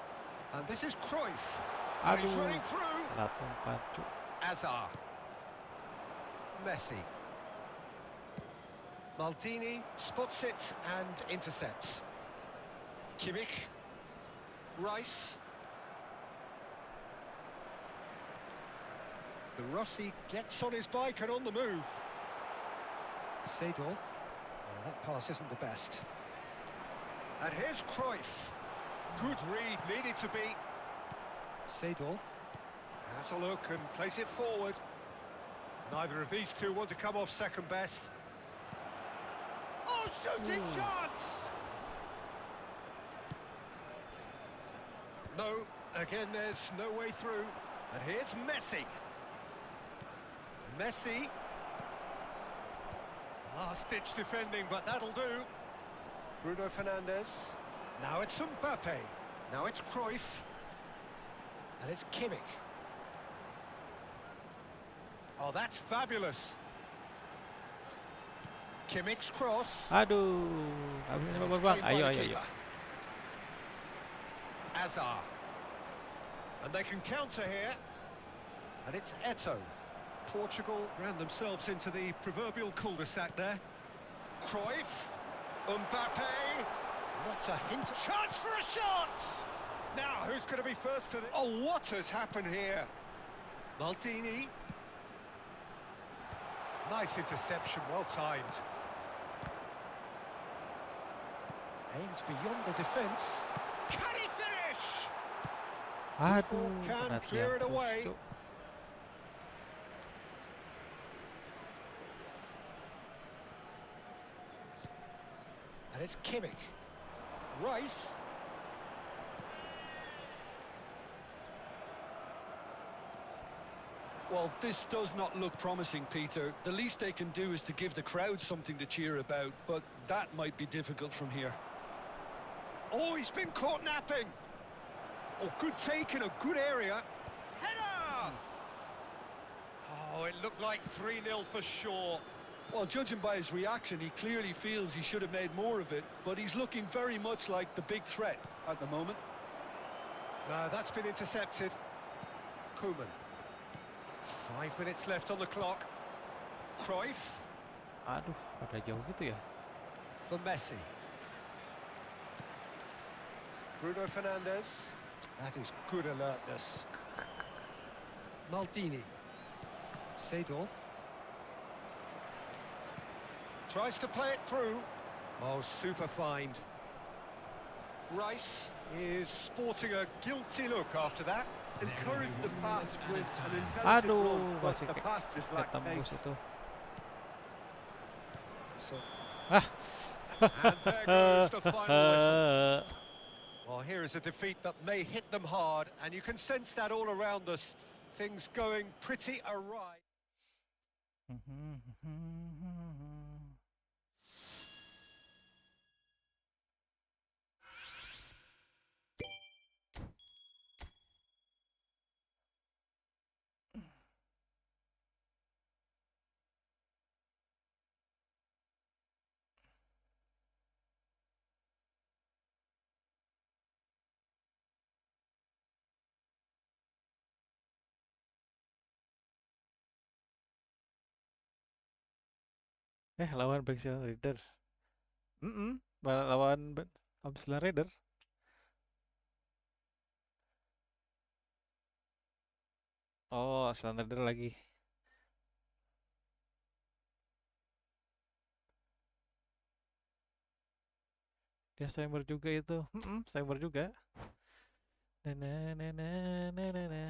S2: And this is Cruyff. And he's
S1: Aduh,
S2: running through.
S1: latung pacu.
S2: Azar. Messi. Maldini spots it and intercepts. Kimmich. Rice. The Rossi gets on his bike and on the move. Seedorf. Oh, that pass isn't the best. And here's Cruyff. Good read, needed to be. Seedorf has a look and plays it forward. Neither of these two want to come off second best. Oh, shooting chance! No, again, there's no way through. And here's Messi. Messi. Last-ditch defending, but that'll do. Bruno Fernandes. Now it's Mbappe. Now it's Cruyff. And it's Kimmich. Oh, that's fabulous. Kimmich's cross.
S1: Aduh, habis ini babak bang. Ayo, ayo, ayo.
S2: Azar. And they can counter here. And it's Eto'o. Portugal ran themselves into the proverbial cul-de-sac there. Cruyff. Mbappe. What a hint. Chance for a shot! Now, who's going to be first to the... Oh, what has happened here? Maldini. Nice interception, well timed. Aimed beyond the defence. Can he finish?
S1: Aduh,
S2: Can
S1: penalti
S2: clear
S1: yang
S2: it away.
S1: busuk.
S2: And it's Kimmich. Rice.
S3: Well, this does not look promising, Peter. The least they can do is to give the crowd something to cheer about, but that might be difficult from here.
S2: Oh, he's been caught napping. Oh, good take in a good area. Header! Oh, it looked like 3-0 for sure.
S3: Well, judging by his reaction, he clearly feels he should have made more of it, but he's looking very much like the big threat at the moment.
S2: That's been intercepted. Koeman. 5 minutes left on the clock. Cruyff
S1: Aduh, pada jauh gitu ya.
S2: for Messi. Bruno Fernandes. That is good alertness. Maldini. Seedorf. Tries to play it through. Oh, super find. Rice is sporting a guilty look after that.
S3: Encourage the pass with an intelligent
S1: Aduh,
S3: run, but
S1: masih
S3: the pass just lacked
S1: ketembus
S3: pace.
S1: itu.
S2: So,
S1: Ah.
S2: and there goes the final whistle. Well, here is a defeat that may hit them hard, and you can sense that all around us. Things going pretty awry.
S1: Lawan Backstreet Raider. Lawan Backstreet Raider. Oh, Backstreet Raider lagi. Dia cyber juga itu. Cyber juga. Na na na na na na na.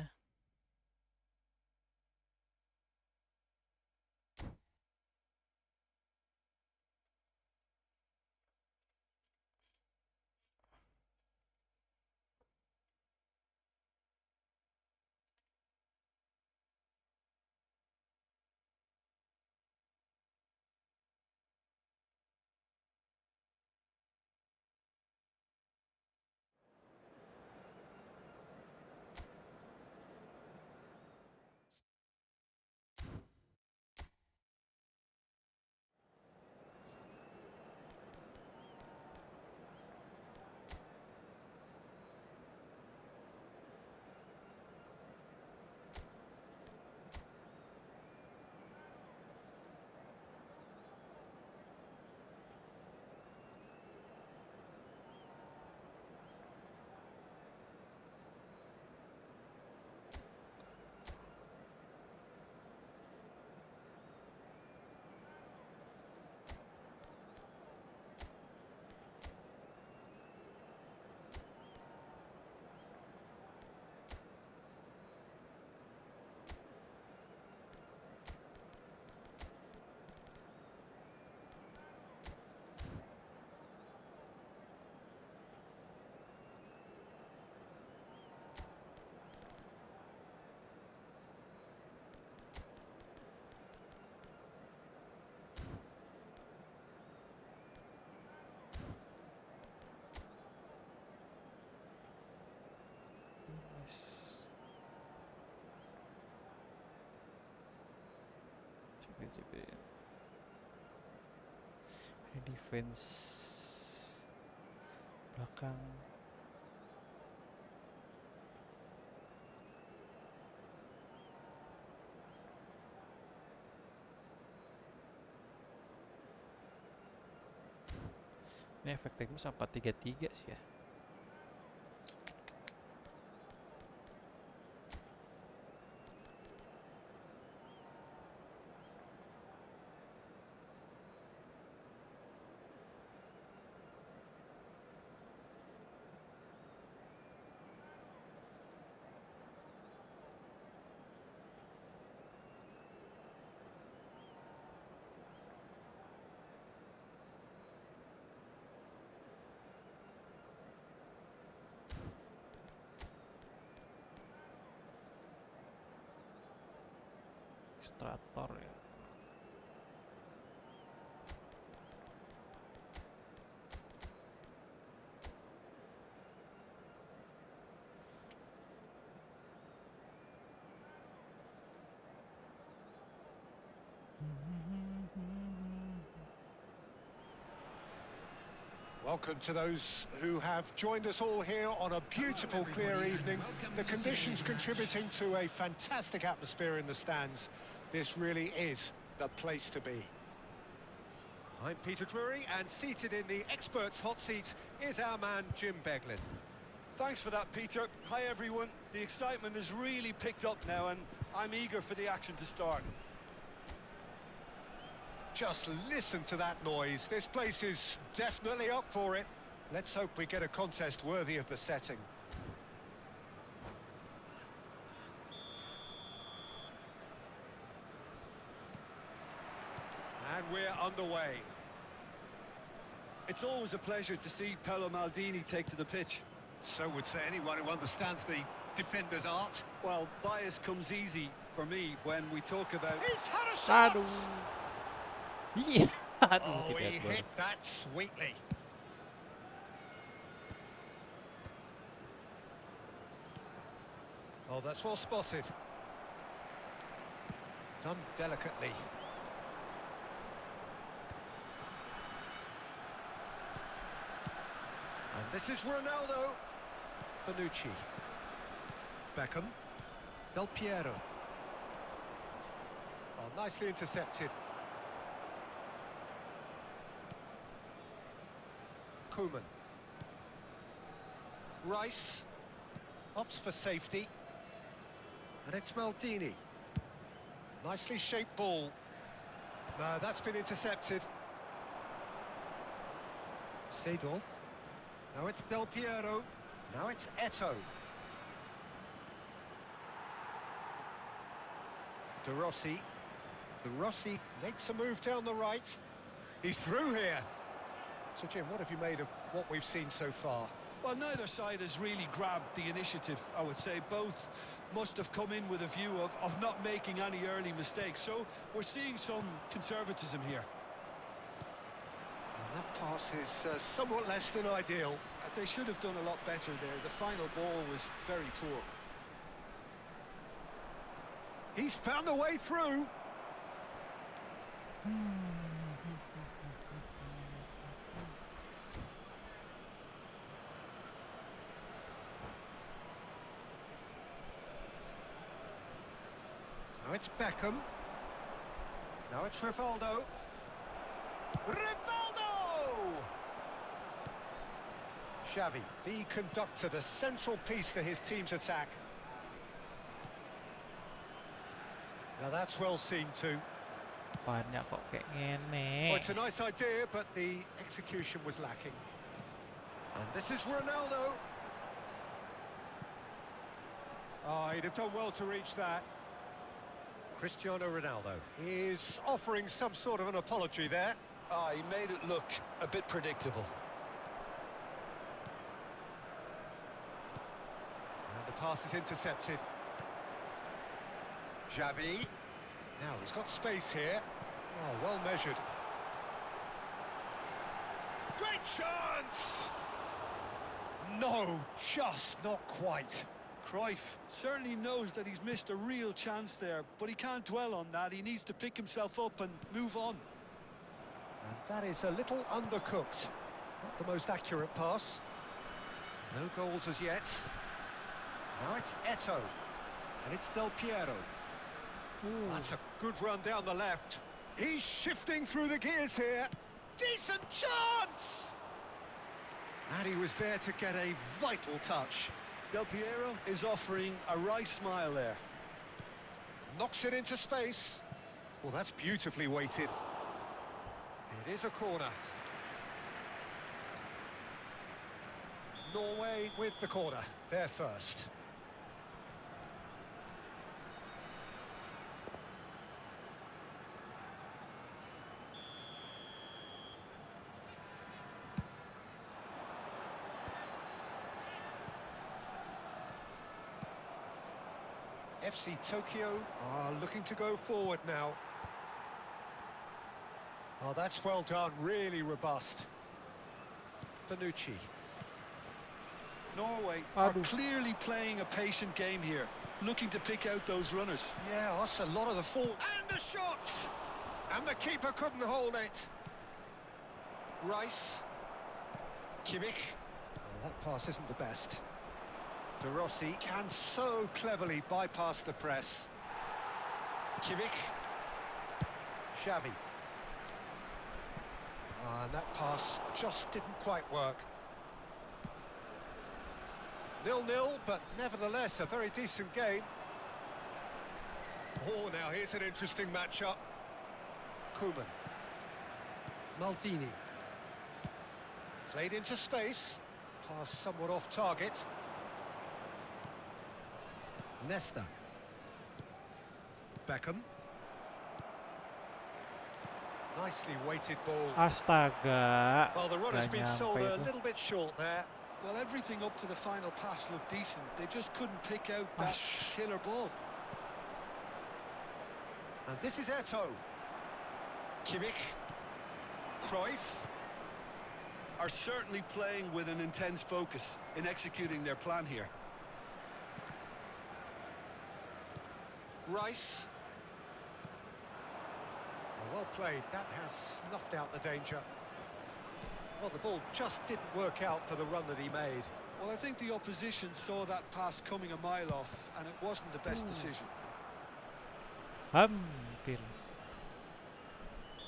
S1: Ini defense belakang. Ini efektifnya sampai 3-3 sih ya. Extractor ya.
S2: Welcome to those who have joined us all here on a beautiful, clear evening. The conditions contributing to a fantastic atmosphere in the stands. This really is the place to be. I'm Peter Drury, and seated in the experts' hot seat is our man Jim Beglin.
S3: Thanks for that, Peter. Hi, everyone. The excitement has really picked up now, and I'm eager for the action to start.
S2: Just listen to that noise. This place is definitely up for it. Let's hope we get a contest worthy of the setting. And we're underway.
S3: It's always a pleasure to see Paolo Maldini take to the pitch.
S2: So would say anyone who understands the defender's art.
S3: Well, bias comes easy for me when we talk about...
S2: He's had a shot!
S1: Aduh. Iya. Aduh,
S2: Oh,
S1: tidak
S2: he
S1: gol.
S2: hit that sweetly. Oh, that's well spotted. Done delicately. And this is Ronaldo. Bonucci. Beckham. Del Piero. Oh, nicely intercepted. Koeman. Rice. Opts for safety. And it's Maldini. Nicely shaped ball. No, that's been intercepted. Seedorf. Now it's Del Piero. Now it's Eto'o. De Rossi. De Rossi makes a move down the right. He's through here. So, Jim, what have you made of what we've seen so far?
S3: Well, neither side has really grabbed the initiative, I would say. Both must have come in with a view of not making any early mistakes. So we're seeing some conservatism here.
S2: And that pass is somewhat less than ideal.
S3: They should have done a lot better there. The final ball was very poor.
S2: He's found a way through. Now it's Beckham. Now it's Rivaldo. Rivaldo! Xavi, the conductor, the central piece to his team's attack. Now that's well seen too.
S1: Banyak kok kayak
S2: Oh,
S1: ngene.
S2: it's a nice idea, but the execution was lacking. And this is Ronaldo. Oh, he'd have done well to reach that. Cristiano Ronaldo is offering some sort of an apology there.
S3: He made it look a bit predictable.
S2: And the pass is intercepted. Xavi. Now he's got space here. Oh, well measured. Great chance! No, just not quite.
S3: Cruyff certainly knows that he's missed a real chance there, but he can't dwell on that. He needs to pick himself up and move on.
S2: And that is a little undercooked. Not the most accurate pass. No goals as yet. Now it's Eto'o. And it's Del Piero. That's a good run down the left. He's shifting through the gears here. Decent chance! And he was there to get a vital touch.
S3: Del Piero is offering a right smile there.
S2: Knocks it into space. Well, that's beautifully weighted. It is a corner. Norway with the corner. They're first. FC Tokyo are looking to go forward now. Oh, that's well done, really robust. Bonucci.
S3: Norway are clearly playing a patient game here, looking to pick out those runners.
S2: Yeah, that's a lot of the fall. And the shot! And the keeper couldn't hold it. Rice. Kimmich. Oh, that pass isn't the best. De Rossi can so cleverly bypass the press. Kimmich. Xavi. And that pass just didn't quite work. 0-0, but nevertheless a very decent game. Oh, now here's an interesting matchup. Koeman. Maldini. Played into space. Pass somewhat off target. Nesta. Beckham. Nicely weighted ball.
S1: Astaga.
S2: Well, the runner's
S1: Gak
S2: been sold
S1: nyampe
S2: a
S1: itu.
S2: little bit short there.
S3: Well, everything up to the final pass looked decent. They just couldn't pick out that killer ball.
S2: And this is Eto'o. Kimmich. Cruyff.
S3: Are certainly playing with an intense focus in executing their plan here.
S2: Rice. Well played. That has snuffed out the danger. Well, the ball just didn't work out for the run that he made.
S3: Well, I think the opposition saw that pass coming a mile off, and it wasn't the best decision.
S1: Hampir.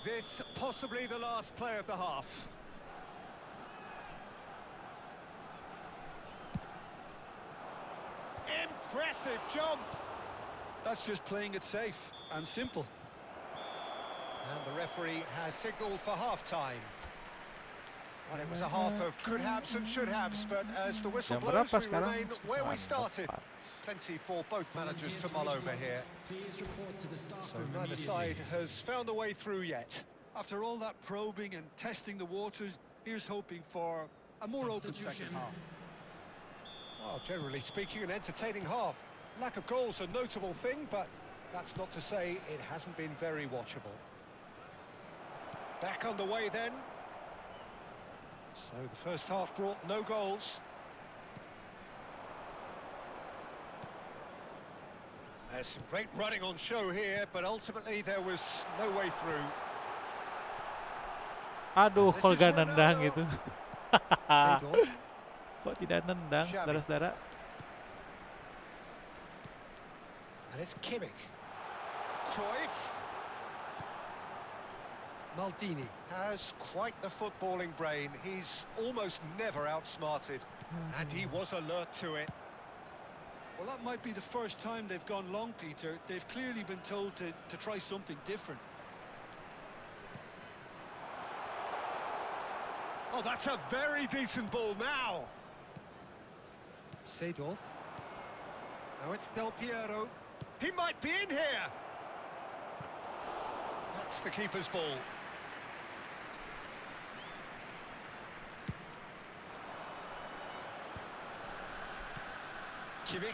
S2: This possibly the last play of the half. Impressive jump.
S3: That's just playing it safe and simple.
S2: And the referee has signalled for half-time. Well, it was a half of could-haves and should-haves, but as the whistle
S1: Jam
S2: blows,
S1: berapa
S2: we
S1: sekarang?
S2: remain where we
S1: Setengah
S2: started.
S1: 4.
S2: Plenty for both managers to mull over here.
S4: Please report to the staff
S2: So
S4: room
S2: neither
S4: immediately.
S2: side has found a way through yet.
S3: After all that probing and testing the waters, here's hoping for a more open second half.
S2: Well, generally speaking, an entertaining half. Lack of goals a notable thing, but that's not to say it hasn't been very watchable. Back on the way then. So the first half brought no goals. There's some great running on show here, but ultimately there was no way through.
S1: Aduh,
S2: This
S1: kok
S2: is
S1: gak nendang
S2: Ronaldo.
S1: gitu.
S2: Seedorf.
S1: Kok tidak nendang,
S2: Xavi.
S1: saudara-saudara?
S2: And it's Kimmich. Cruyff. Maldini has quite the footballing brain. He's almost never outsmarted. And he was alert to it.
S3: Well, that might be the first time they've gone long, Peter. They've clearly been told to try something different.
S2: Oh, that's a very decent ball now. Seedorf. Now it's Del Piero. He might be in here. That's the keeper's ball. Kimmich.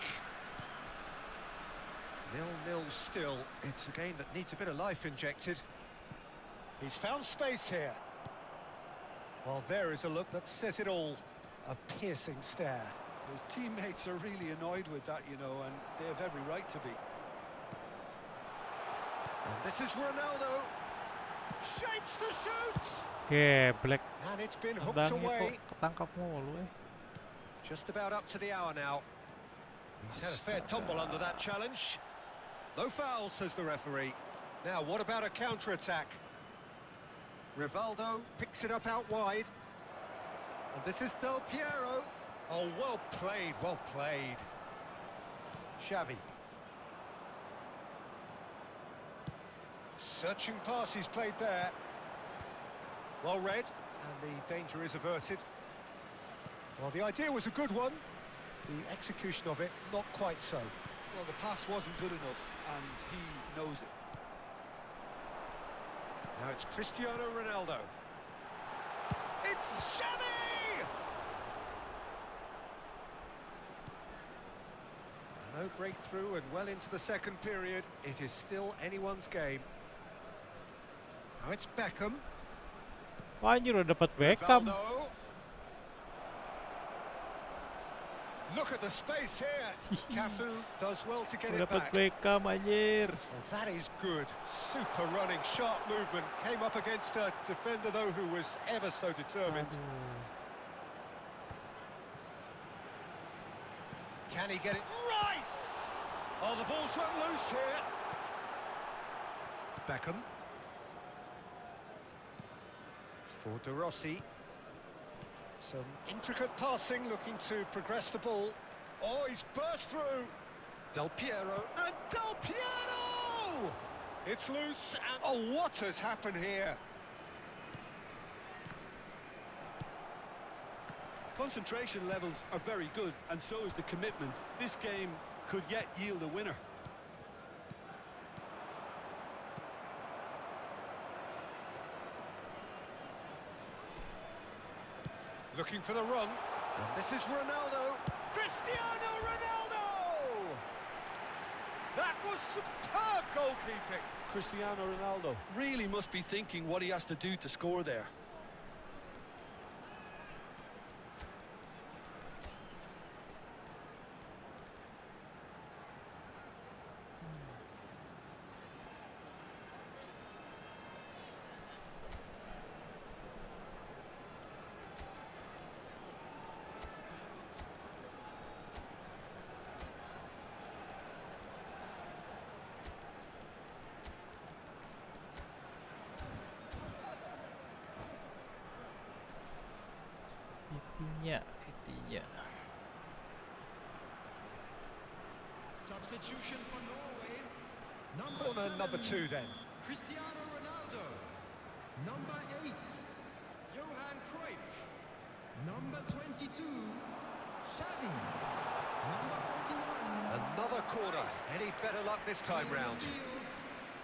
S2: 0-0 still. It's a game that needs a bit of life injected. He's found space here. Well, there is a look that says it all. A piercing stare.
S3: His teammates are really annoyed with that, you know, and they have every right to be.
S2: And this is Ronaldo. Shapes the shoot!
S1: Geblek.
S2: And it's been hooked
S1: Tendangnya kok
S2: away.
S1: ketangkap mulu
S2: Just about up to the hour now. He's had a fair tumble under that challenge. No foul, says the referee. Now, what about a counter-attack? Rivaldo picks it up out wide. And this is Del Piero. Oh, well played, well played. Xavi. Searching pass he's played there. Well read, and the danger is averted. Well, the idea was a good one. The execution of it, not quite so.
S3: Well, the pass wasn't good enough, and he knows it.
S2: Now it's Cristiano Ronaldo. It's Xavi! No breakthrough and well into the second period. It is still anyone's game. Now it's Beckham.
S1: Wah, anjir udah dapat Beckham.
S2: Rivaldo. Look at the space here. Cafu does well to get
S1: Udah
S2: it
S1: dapat
S2: back.
S1: Beckham anjir.
S2: Well, that is good. Super running, sharp movement. Came up against a defender, though, who was ever so determined.
S1: Aduh.
S2: Can he get it? Rice! Oh, the ball's run loose here. Beckham. For De Rossi. Some intricate passing, looking to progress the ball. Oh, he's burst through. Del Piero. And Del Piero! It's loose, and oh, what has happened here?
S3: Concentration levels are very good, and so is the commitment. This game could yet yield a winner.
S2: Looking for the run. And this is Ronaldo. Cristiano Ronaldo! That was superb goalkeeping.
S3: Cristiano Ronaldo really must be thinking what he has to do to score there.
S1: Fitinya.
S4: Substitution for Norway.
S2: Corner number 2 then.
S4: Cristiano Ronaldo. Number 8, Johan Cruyff. Number 22, Xavi. Number 41.
S2: Another corner. Any better luck this time round?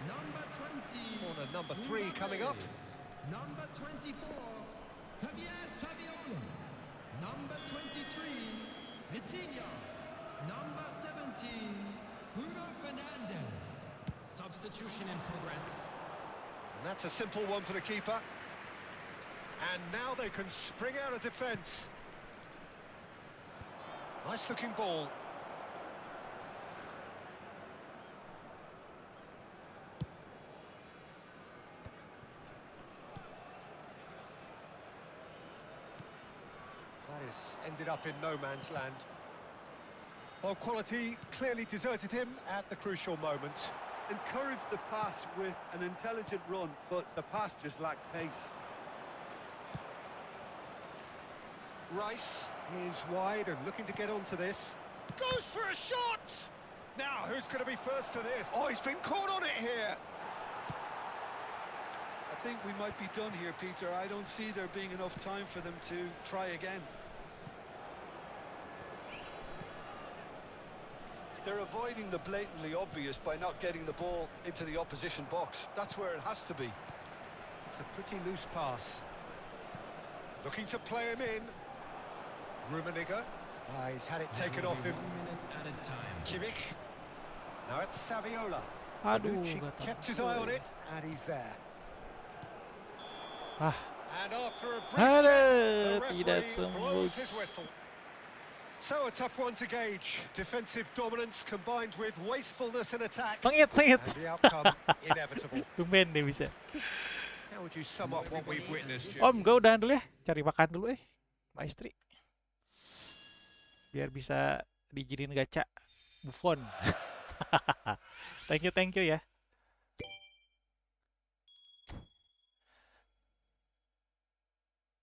S4: Number 20.
S2: Corner number 3 coming up.
S4: Number 24, Javier Saviola. Number 23, Vitinha. Number 17, Bruno Fernandes. Substitution in progress.
S2: And that's a simple one for the keeper. And now they can spring out of defence. Nice looking ball. That has ended up in no man's land. Well, quality clearly deserted him at the crucial moment.
S3: Encouraged the pass with an intelligent run, but the pass just lacked pace.
S2: Rice is wide and looking to get onto this. Goes for a shot! Now, who's going to be first to this? Oh, he's been caught on it here.
S3: I think we might be done here, Peter. I don't see there being enough time for them to try again. They're avoiding the blatantly obvious by not getting the ball into the opposition box. That's where it has to be.
S2: It's a pretty loose pass. Looking to play him in. Rummenigge. He's had it taken off him.
S4: 1 minute added time.
S2: Kimmich. Now it's Saviola.
S1: Aduh,
S2: Bonucci
S1: gak
S2: kept his
S1: tahu.
S2: eye on it, and he's there.
S1: Ah,
S2: And after a brief
S1: Aduh,
S2: check, the
S1: tidak
S2: referee blows his
S1: tembus.
S2: whistle. So a tough one to gauge. Defensive dominance combined with wastefulness in attack.
S1: Sengit, sengit.
S2: And the outcome inevitable.
S1: Tumben dia bisa.
S2: How would you sum up what we've witnessed, Jim?
S1: Om, gue udahan dulu ya. Cari makan dulu sama istri. Biar bisa diizinin gacha Buffon. Thank you ya.